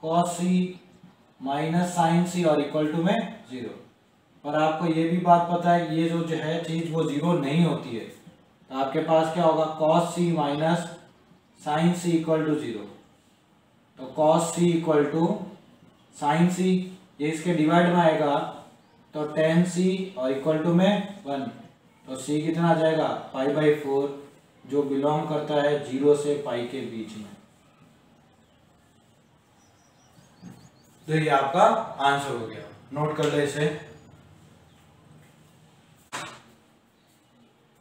cos c minus sine c और इक्वल टू में 0। पर आपको ये भी बात पता है, ये जो है चीज वो 0 नहीं होती है, तो आपके पास क्या होगा, cos c minus sine c equal to 0। तो cos c इक्वल टू साइन c, ये इसके डिवाइड में आएगा, तो tan c और इक्वल टू में 1, तो c कितना आ जाएगा, π/4, जो बिलोंग करता है 0 से पाई के बीच में। तो ये आपका आंसर हो गया, नोट कर ले इसे।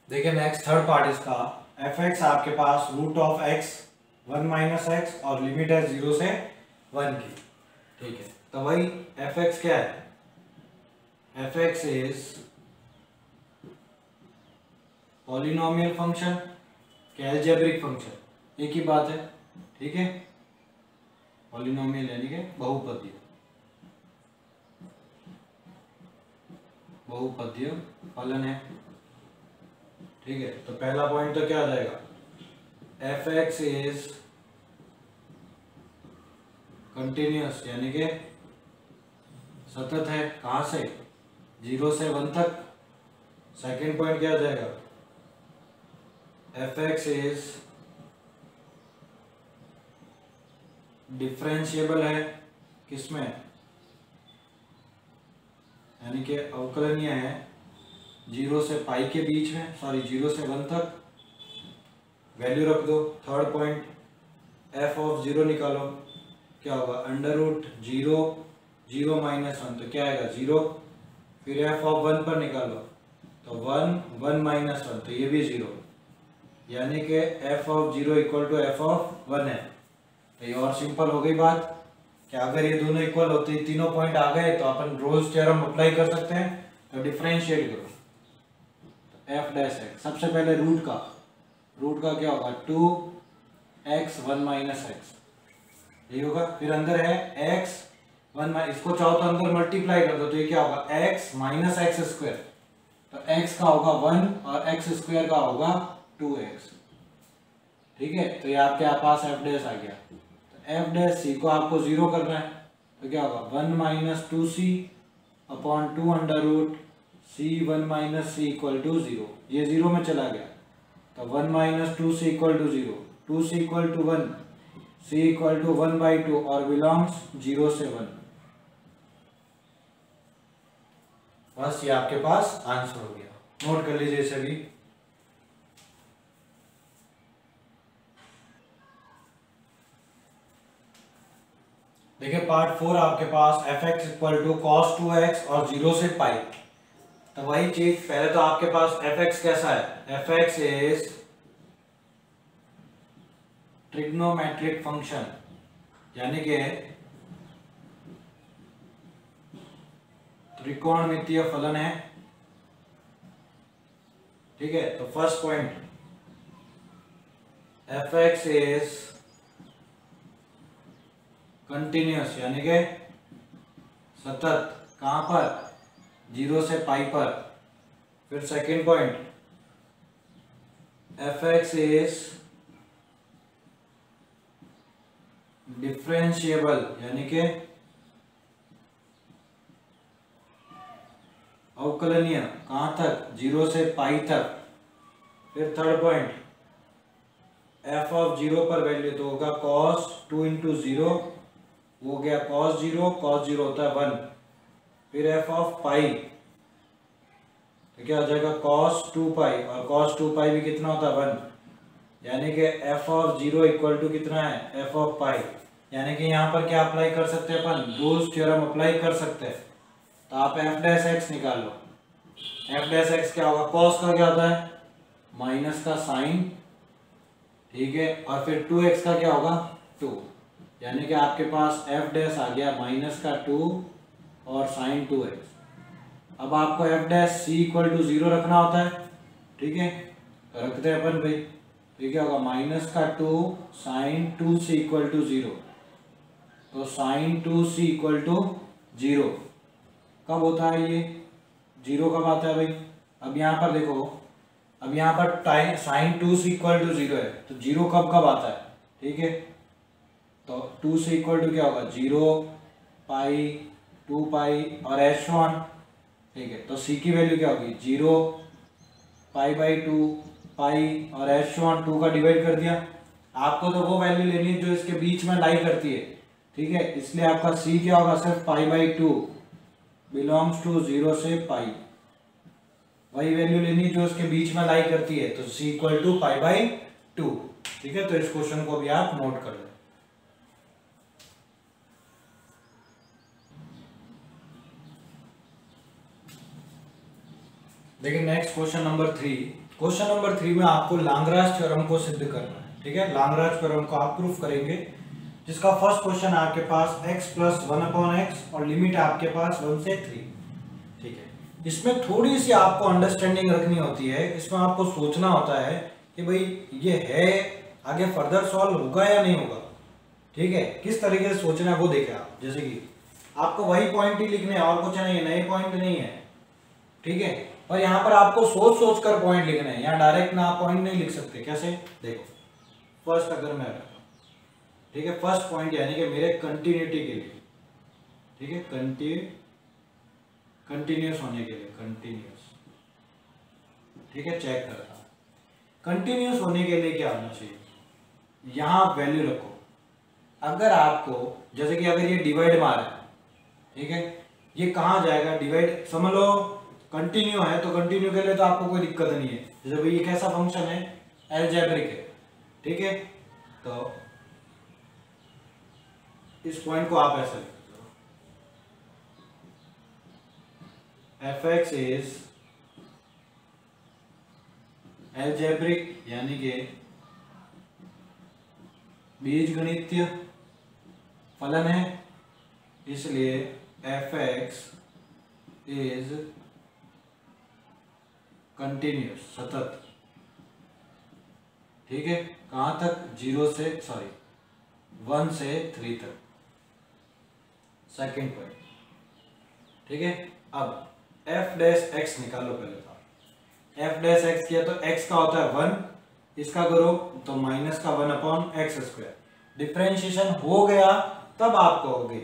देखिए नेक्स्ट थर्ड पार्ट इसका, f(x) आपके पास √(x) 1 - x और लिमिट है 0 से 1 की। ठीक है, तो भाई f(x) क्या है, f(x) is polynomial function, algebraic function, एक ही बात है। ठीक है, पॉलिनोमियल यानी कि बहुपदीय फलन है। ठीक है, तो पहला पॉइंट तो क्या आ जाएगा, एफ एक्स इज कंटिन्यूअस यानी कि सतत है। कहां से, 0 से 1 तक। सेकेंड पॉइंट क्या आ जाएगा, एफ एक्स इज डिफरेंशिएबल है, किसमें, यानी कि अवकलनीय है 0 से पाई के बीच में, 0 से 1 तक। वैल्यू रख दो। थर्ड पॉइंट, एफ ऑफ 0 निकालो, क्या होगा, अंडर रूट 0 0 माइनस 1, तो क्या आएगा 0। फिर एफ ऑफ 1 पर निकालो, तो 1 1 माइनस 1, तो ये भी 0, यानी कि f of 0 equal to f of 1 है। तो ये और सिंपल हो गई बात कि अगर ये दोनों इक्वल होते, तीनों पॉइंट आ गए, तो अपन रोल्स थ्योरम अप्लाई कर सकते हैं। तो डिफरेंशिएट करो, तो एफ डैश एक्स, सबसे पहले रूट का क्या होगा, 2x 1 माइनस एक्स, ये होगा। फिर अंदर है x 1, इसको चाहो तो अंदर मल्टीप्लाई कर दो, तो ये क्या होगा, x माइनस एक्स स्क्वायर, तो x का होगा 1 और x स्क्वायर का होगा 2x। ठीक है, तो ये आपके पास एफ डैश आ गया। तो एफ डैश सी को आपको 0 करना है, तो क्या होगा 1 minus 2c upon 2 under root c 1 minus c equal to 0, ये 0 में चला गया, तो 1 minus 2c equal to 0, 2c equal to 1, c equal to 1/2 और बिलोंग्स 0 से 1। बस ये आपके पास आंसर हो गया, नोट कर लीजिए इसे भी। देखिए पार्ट 4 आपके पास F x equal to cos 2x और 0 से पाई। तो वही चीज, पहले तो आपके पास एफ एक्स कैसा है, f X is trigonometric function, यानी कि त्रिकोणमितीय फलन है। ठीक है, तो first point, F X is continuous यानी कि सतत, कहां पर, 0 से पाई पर। फिर second point, F X is differentiable यानी कि अवकलनीय, कहां तक, 0 से पाई तक। फिर थर्ड पॉइंट, एफ ऑफ 0 पर वैल्यू तो होगा cos 2 इंटू 0, हो गया cos 0 होता है 1। फिर एफ ऑफ पाई, तो क्या हो जाएगा cos 2 पाई, और cos 2 पाई भी कितना होता है 1, यानी कि एफ ऑफ 0 इक्वल टू कितना है, एफ ऑफ पाई। यानी कि यहाँ पर क्या अप्लाई कर सकते हैं अपन, रोल्स थ्योरम अप्लाई कर सकते हैं। तो आप एफ डैश एक्स निकाल लो, एफ डैश एक्स क्या होगा, cos का क्या होता है, माइनस का साइन, ठीक है, और फिर 2x का क्या होगा 2, यानी कि आपके पास एफ डैश आ गया माइनस का 2 और साइन 2x। अब आपको f dash c equal to 0 रखना होता है। ठीक है, तो रखते हैं अपन भाई, तो क्या होगा माइनस का 2 साइन 2c इक्वल टू 0, तो साइन 2c इक्वल टू 0 कब होता है, ये 0 कब आता है भाई। अब यहाँ पर देखो, अब यहाँ पर साइन 2c इक्वल टू 0 है, तो 0 कब आता है। ठीक है, तो 2c इक्वल टू क्या होगा 0 पाई 2 पाई और h1। ठीक है, तो c की वैल्यू क्या होगी 0 पाई/2 पाई और h1 2 का डिवाइड कर दिया। आपको तो वो वैल्यू लेनी है जो इसके बीच में लाई करती है। ठीक है, इसलिए आपका c क्या होगा, सिर्फ पाई/2 बिलोंग्स टू 0 से पाई, वही वैल्यू लेनी जो इसके बीच में लाई करती है, तो c इक्वल टू पाई/2। ठीक है, तो इस क्वेश्चन को भी आप नोट कर लें। देखिए next question number 3। Question number 3 में आपको लाग्रांज थ्योरम को सिद्ध करना है। ठीक है, लाग्रांज थ्योरम को आप प्रूफ करेंगे, जिसका फर्स्ट क्वेश्चन आपके पास x + 1/x और लिमिट आपके पास 1 से 3। ठीक है, इसमें थोड़ी सी आपको अंडरस्टैंडिंग रखनी होती है, इसमें आपको सोचना होता है कि भाई ये है, आगे फर्दर सॉल्व होगा या नहीं होगा। ठीक है, किस तरीके से सोचना है वो देखें आप। जैसे कि आपको वही पॉइंट ही लिखने हैं और कुछ नहीं है, नए पॉइंट नहीं है, ठीक है। और यहाँ पर आपको सोच सोच कर पॉइंट लिखने हैं, यहाँ डायरेक्ट ना आप पॉइंट नहीं लिख सकते। कैसे, देखो फर्स्ट अगर मैं रखा, ठीक है, फर्स्ट पॉइंट यानी कि मेरे कंटिन्यूटी के लिए, ठीक है, कंटिन्यूस होने के लिए, कंटिन्यूस, ठीक है, चेक करता हूं कंटिन्यूस होने के लिए क्या होना चाहिए। यहां आप वैल्यू रखो। अगर आपको जैसे कि अगर ये डिवाइड मारा है, ठीक है, ये कहां जाएगा, डिवाइड समझ लो कंटिन्यू है, तो कंटिन्यू के लिए तो आपको कोई दिक्कत नहीं है। जैसे भाई ये कैसा फंक्शन है, अलजेब्रिक है, ठीक है, तो इस पॉइंट को आप ऐसा लिख दो, fx इज अलजेब्रिक यानी कि बीजगणितीय फलन है, इसलिए fx इज कंटिन्यूस, सतत, ठीक है, कहां तक, 1 से 3 तक, सेकेंड पॉइंट, ठीक है। अब f डैश x निकालो पहले तो, f डैश x किया तो x का होता है 1, इसका करो तो माइनस का 1/x²। डिफरेंशिएशन हो गया तब आप कहोगे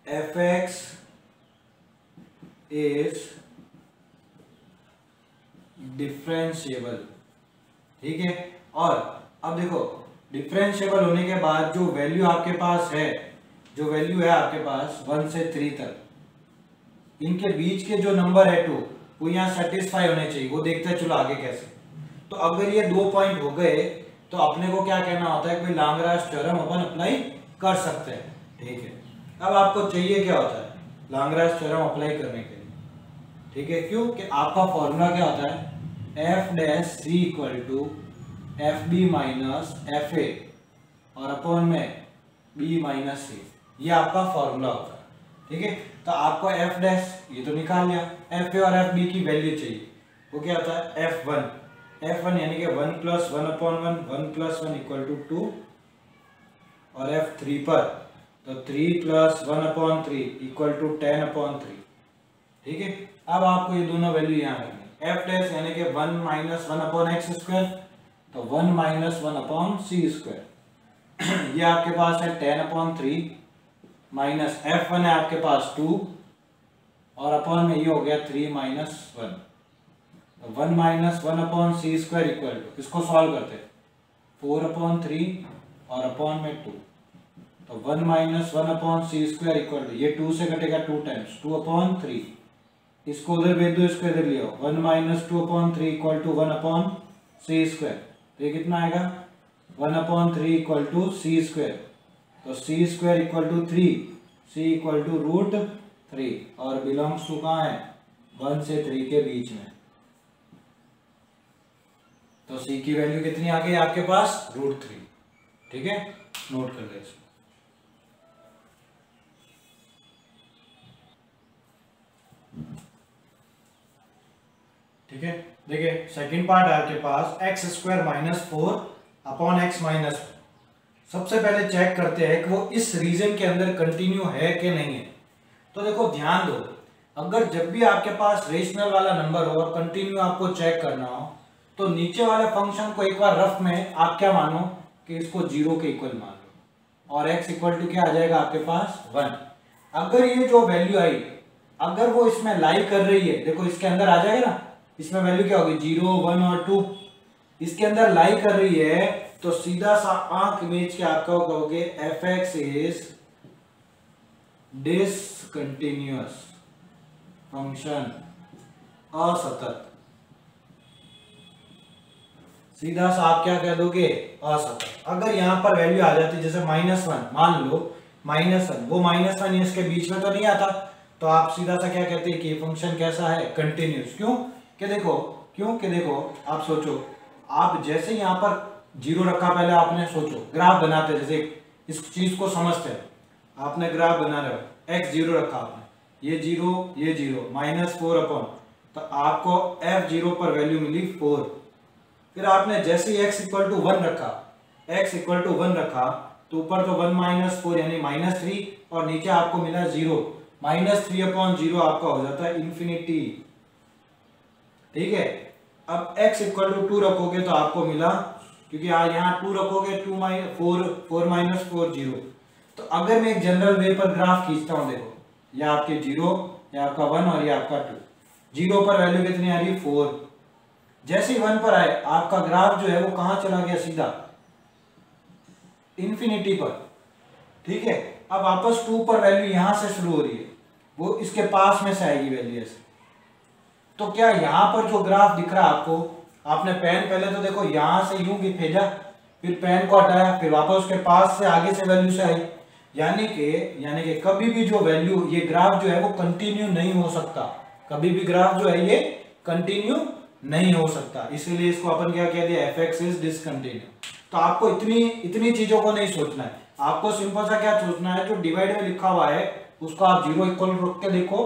fx इज डिफरेंशिएबल, ठीक है। और अब देखो डिफरेंशिएबल होने के बाद जो वैल्यू आपके पास है, जो वैल्यू है आपके पास 1 से 3 तक, इनके बीच के जो नंबर है 2 वो यहाँ सेटिस्फाई होने चाहिए। वो देखते हैं चलो आगे कैसे। तो अगर ये 2 पॉइंट हो गए तो अपने को क्या कहना होता है, कोई लाग्रांज थ्योरम अपन अप्लाई कर सकते हैं, ठीक है। अब आपको चाहिए क्या होता है, लाग्रांज थ्योरम अप्लाई करने के लिए, ठीक है, क्यों कि आपका फॉर्मूला क्या होता है, f dash c equal to f b minus f a और अपॉन में बी माइनस सी, ये आपका फॉर्मूला होता है, ठीक है। तो आपको एफ डैश ये तो निकाल लिया, एफ ए और एफ बी की वैल्यू चाहिए, वो क्या होता है F1 यानी कि 1 + 1/1, 1 + 1 = 2, और F3 पर तो 3 + 1/3 = 10/3, ठीक है। अब आपको ये दोनों वैल्यू यहाँ रखनी, f डैश यानी कि 1 - 1/x², तो 1 - 1/c², ये आपके पास है 10/3 माइनस F1 है आपके पास 2 और अपॉन में ये हो गया 3 - 1, 1 - 1/c² इसको सॉल्व करते 4/3 और अपॉन में 2, तो 1 - 1/c² ये 2 से कटेगा 2 टाइम्स 2/3, इसको उधर भेज दो, इसको इधर ले आओ, 1 - 2/3 = 1/c², तो ये कितना आएगा 1/3 = c², तो c² = 3, c = √3 और बिलोंग्स टू कहाँ है 1 से 3 के बीच में, तो c की वैल्यू कितनी आ गई आपके पास √3, ठीक है, नोट कर ले इसको। ठीक है, देखिए सेकंड पार्ट है आपके पास x² - 4/x-1। सबसे पहले चेक करते हैं कि वो इस रीजन के अंदर कंटिन्यू है कि नहीं है। तो देखो ध्यान दो, अगर जब भी आपके पास रेशनल वाला नंबर हो और कंटिन्यू आपको चेक करना हो तो नीचे वाले फंक्शन को एक बार रफ में आप क्या मानो कि इसको 0 के इक्वल मान लो और x = क्या आ जाएगा आपके पास 1। अगर ये जो वैल्यू आई अगर वो इसमें लाई कर रही है, देखो इसके अंदर आ जाएगा ना, इसमें वैल्यू क्या होगी 0, 1 और 2, इसके अंदर लाई कर रही है, तो सीधा सा आंख मीच के आपका कहोगे fx इज डिसकंटिन्यूअस फंक्शन, असतत। सीधा सा आप क्या कह दोगे असतत। अगर यहां पर वैल्यू आ जाती जैसे -1, मान लो -1, वो -1 इसके बीच में तो नहीं आता, तो आप सीधा सा क्या कहते हैं कि ये फंक्शन कैसा है कंटिन्यूअस। क्यों कि देखो आप सोचो, आप जैसे यहां पर 0 रखा, पहले आपने सोचो ग्राफ बनाते हैं, जैसे इस चीज को समझते हैं, आपने ग्राफ बना रहे हो x 0 रखा आपने, ये 0 ये 0 -4 अपॉन, तो आपको f0 पर वैल्यू मिली 4। फिर आपने जैसे ही x = 1 रखा, तो ऊपर तो 1 माइनस 4 यानी -3 और नीचे आपको मिला 0, -3/0 आपका हो जाता है इन्फिनिटी। ठीक है, अब x इक्वल टू 2 रखोगे तो आपको मिला, क्योंकि यहाँ 2 रखोगे 2 4 माइनस 4 0। तो अगर मैं एक जनरल वे पर ग्राफ खींचता हूं, देखो ये आपके 0, ये आपका 1 और ये आपका 2। 0 पर वैल्यू कितनी आ रही है 4। जैसे ही 1 पर आए आपका ग्राफ जो है वो कहां चला गया, सीधा इन्फिनिटी पर। ठीक है, अब वापस 2 पर वैल्यू यहां से शुरू हो रही है, वो इसके पास में से आएगी वैल्यू ऐसे। तो क्या यहां पर जो ग्राफ दिख रहा है आपको, आपने पेन पहले तो देखो यहां से यूं भेजा, फिर पेन को हटाया, फिर वापस उसके पास से आगे से वैल्यू से आई, यानी कि कभी भी जो वैल्यू, ये ग्राफ जो है वो कंटिन्यू नहीं हो सकता। कभी भी ग्राफ जो है ये कंटिन्यू नहीं हो सकता, इसीलिए इसको अपन क्या कह दिया, fx इज डिसकंटिन्यू। तो आपको इतनी चीजों को नहीं सोचना है, आपको सिंपल सा क्या सोचना है, जो डिवाइड में लिखा हुआ है उसको आप 0 इक्वल रख के देखो,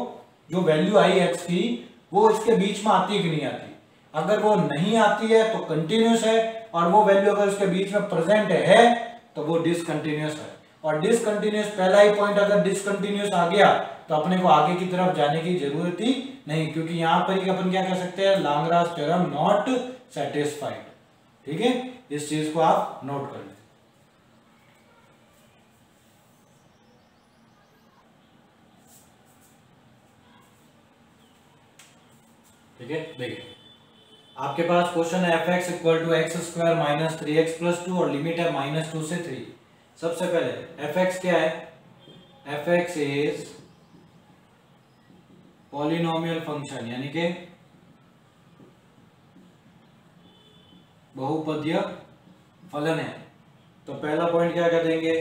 जो वैल्यू आई x की वो इसके बीच में आती है कि नहीं आती। अगर वो नहीं आती है तो कंटिन्यूस है, और वो वैल्यू अगर उसके बीच में प्रेजेंट है तो वो डिसकंटिन्यूस है। और डिसकंटिन्यूस पहला ही पॉइंट, अगर डिसकंटिन्यूस आ गया तो अपने को आगे की तरफ जाने की जरूरत ही नहीं, क्योंकि यहां पर ही अपन क्या कह सकते हैं, लाग्रांज थ्योरम नॉट सेटिस्फाइड। ठीक है, इस चीज को आप नोट कर लें। ठीक है, देखिए आपके पास क्वेश्चन है fx equal to x square minus 3x plus 2 और लिमिट है -2 से 3। सबसे पहले fx क्या है, fx इज पॉलिनोमियल फंक्शन, यानी कि बहुपदीय फलन है। तो पहला पॉइंट क्या कह देंगे,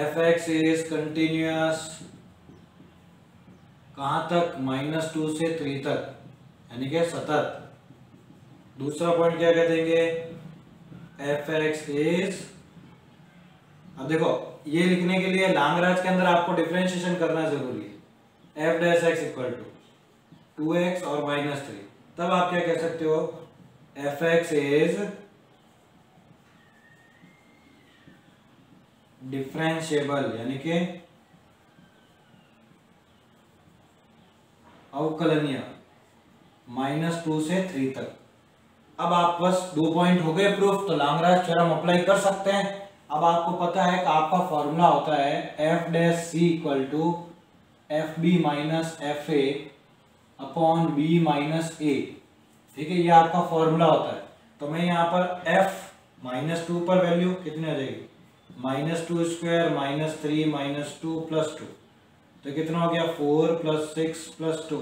fx इज कंटिन्यूअस कहां तक, -2 से 3 तक, यानी कि सतत। दूसरा पॉइंट क्या कह देंगे, fx इज, अब देखो ये लिखने के लिए लाग्रांज के अंदर आपको डिफरेंशिएशन करना जरूरी है, f dash x equal to 2x और -3, तब आप क्या कह सकते हो, fx इज डिफरेंशिएबल, यानी कि अवकलनीय -2 से 3 तक। अब आप बस 2 पॉइंट हो गए प्रूफ, तो लाग्रांज थ्योरम अप्लाई कर सकते हैं। अब आपको पता है कि आपका फॉर्मूला होता है f dash c equal to fb minus fa upon b minus a। ठीक है, ये आपका फॉर्मूला होता है। तो मैं यहाँ पर f -2 पर वैल्यू कितनी आ जाएगी, -2 स्क्वायर -3 -2 प्लस 2, तो कितना हो गया 4 + 6 + 2,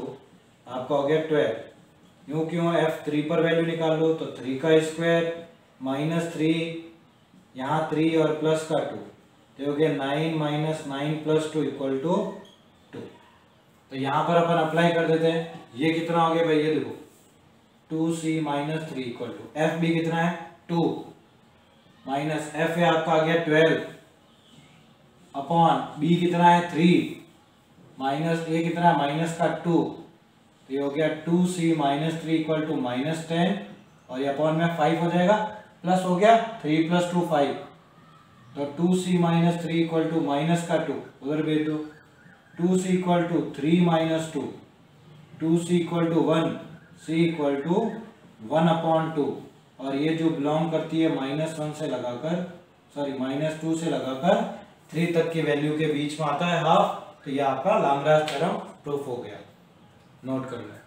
आपका हो गया 12। यूं क्यों, f3 पर वैल्यू निकाल लो, तो 3 का स्क्वायर -3, यहाँ 3 और प्लस का 2, तो हो गया 9 - 9 + 2 = 2। तो यहाँ पर अपन अप्लाई कर देते हैं, ये कितना हो गया भाई, ये देखो 2c - 3 = fb कितना है 2 माइनस fa आपका आ गया 12 अपॉन b कितना है 3 माइनस a कितना है माइनस का 2, तो ये हो गया 2c - 3 = -10, और ये अपॉन में 5 हो जाएगा, प्लस हो गया 3 + 2 5, तो 2c - 3 = माइनस का 2, उधर भेज दो, 2c = 3 - 2, 2c = 1, c = 1/2, और ये जो बिलोंग करती है -1 से लगाकर, सॉरी -2 से लगाकर 3 तक की वैल्यू के बीच में आता है हाफ। तो ये आपका लाग्रांज थ्योरम प्रूफ हो गया, नोट कर लें।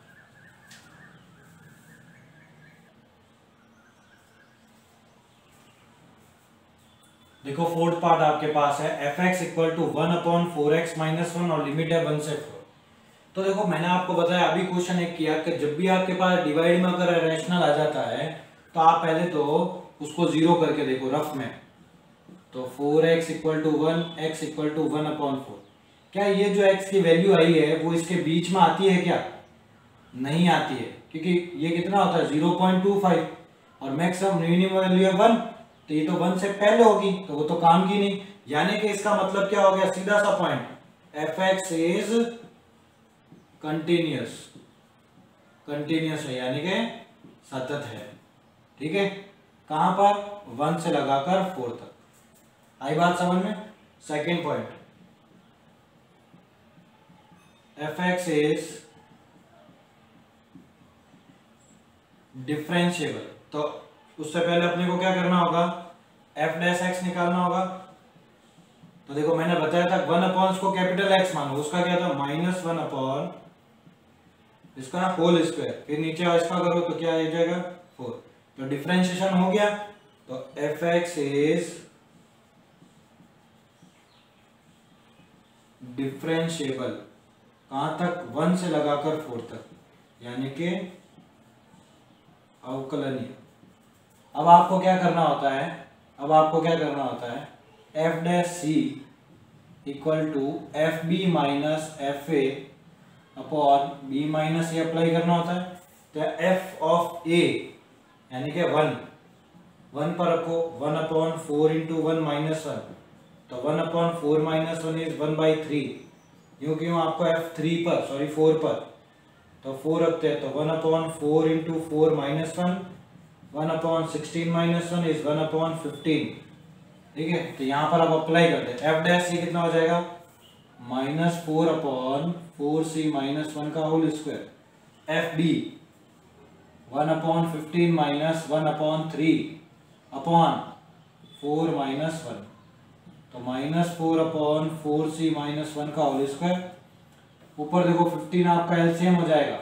देखो फोर्थ पार्ट आपके पास है fx इक्वल टू 1/4x - 1 और लिमिट है 1 से 4। तो देखो मैंने आपको बताया अभी क्वेश्चन एक किया कि जब भी आपके पास डिवाइड में अगर रैशनल आ जाता है तो आप पहले तो उसको 0 करके देखो रफ में। तो 4x = 1, x = 1/4। क्या ये जो x की वैल्यू आई है वो इसके बीच में आती है क्या? नहीं आती है, क्योंकि ये कितना होता है 0.25 और मैक्सिमम मिनिमम वैल्यू है 1, तो ये तो 1 से पहले होगी, तो वो तो काम की नहीं। यानी कि इसका मतलब क्या हो गया, सीधा सा point, fx is continuous, continuous है यानी कि सतत है। ठीक है, कहां पर 1 से लगाकर 4 तक। आई बात समझ में। Second point, fx is differentiable. तो उससे पहले अपने को क्या करना होगा, f डैश x निकालना होगा। तो देखो मैंने बताया था 1 अपॉन को कैपिटल X मानो, उसका क्या था -1 अपॉन इसका होल स्क्वायर, फिर नीचे इसका करो तो क्या आ जाएगा 4। तो डिफरेंशिएशन हो गया। तो fx इज डिफरेंशिएबल कहां तक, 1 से लगाकर 4 तक, यानी कि अवकलनीय। अब आपको क्या करना होता है, f dash c equal to f b minus f a upon b minus a apply करना होता है। तो एफ ऑफ ए यानी कि 1 पर रखो, 1 अपॉन 4 इंटू 1 माइनस 1, तो 1 अपॉन 4 माइनस 1 इज 1/3। यूं क्यों आपको फोर पर तो 4 रखते हैं, तो 1 upon 4 into 4 minus 1 upon 16 minus 1 is 1 upon 15। ठीक है, तो यहाँ पर आप अप्लाई करते हैं, एफ डैश सी कितना हो जाएगा -4 अपॉन 4c माइनस 1 का whole square, f b 1 upon 15 minus 1 upon 3 upon 4 minus 1, तो -4 अपॉन 4c माइनस 1 का होल स्क्वायर। ऊपर देखो 15 आपका एलसीएम हो जाएगा,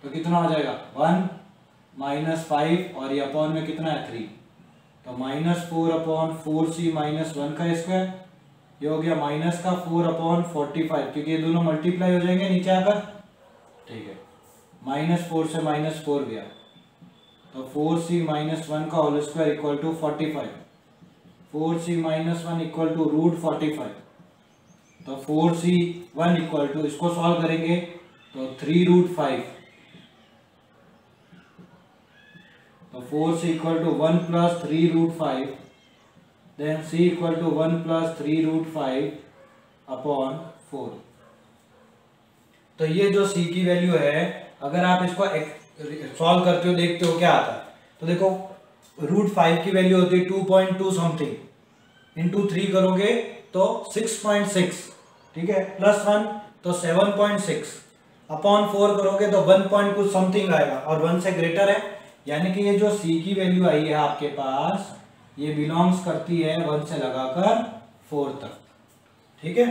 तो कितना हो जाएगा 1 -5 और ये अपॉन में कितना है 3, तो -4 अपॉन 4c माइनस 1 का स्क्वायर, ये हो गया माइनस का 4 अपॉन 45, क्योंकि ये दोनों मल्टीप्लाई हो जाएंगे नीचे आकर। ठीक है, -4 से -4 गया, तो 4c माइनस 1 का whole square equal to 45, 4c minus 1 equal to √45, तो 4c1 इक्वल टू, इसको सॉल्व करेंगे तो 3√5, तो 4c equal to 1 plus 3√5, then c equal to 1 plus 3√5 upon 4। तो ये जो c की वैल्यू है, अगर आप इसको सॉल्व करते हो देखते हो क्या आता है, तो देखो √5 की वैल्यू होती है 2.2 समथिंग, इंटू 3 करोगे तो 6.6, ठीक है, प्लस 1 तो 7.6, अपॉन 4 करोगे तो 1 पॉइंट कुछ समथिंग आएगा और 1 से ग्रेटर है, यानी कि ये जो c की वैल्यू आई है आपके पास, ये बिलोंग्स करती है 1 से लगाकर 4 तक। ठीक है,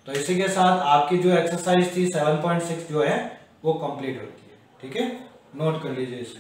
तो इसी के साथ आपकी जो एक्सरसाइज थी 7.6 जो है वो कंप्लीट होती है। ठीक है, नोट कर लीजिए इसे।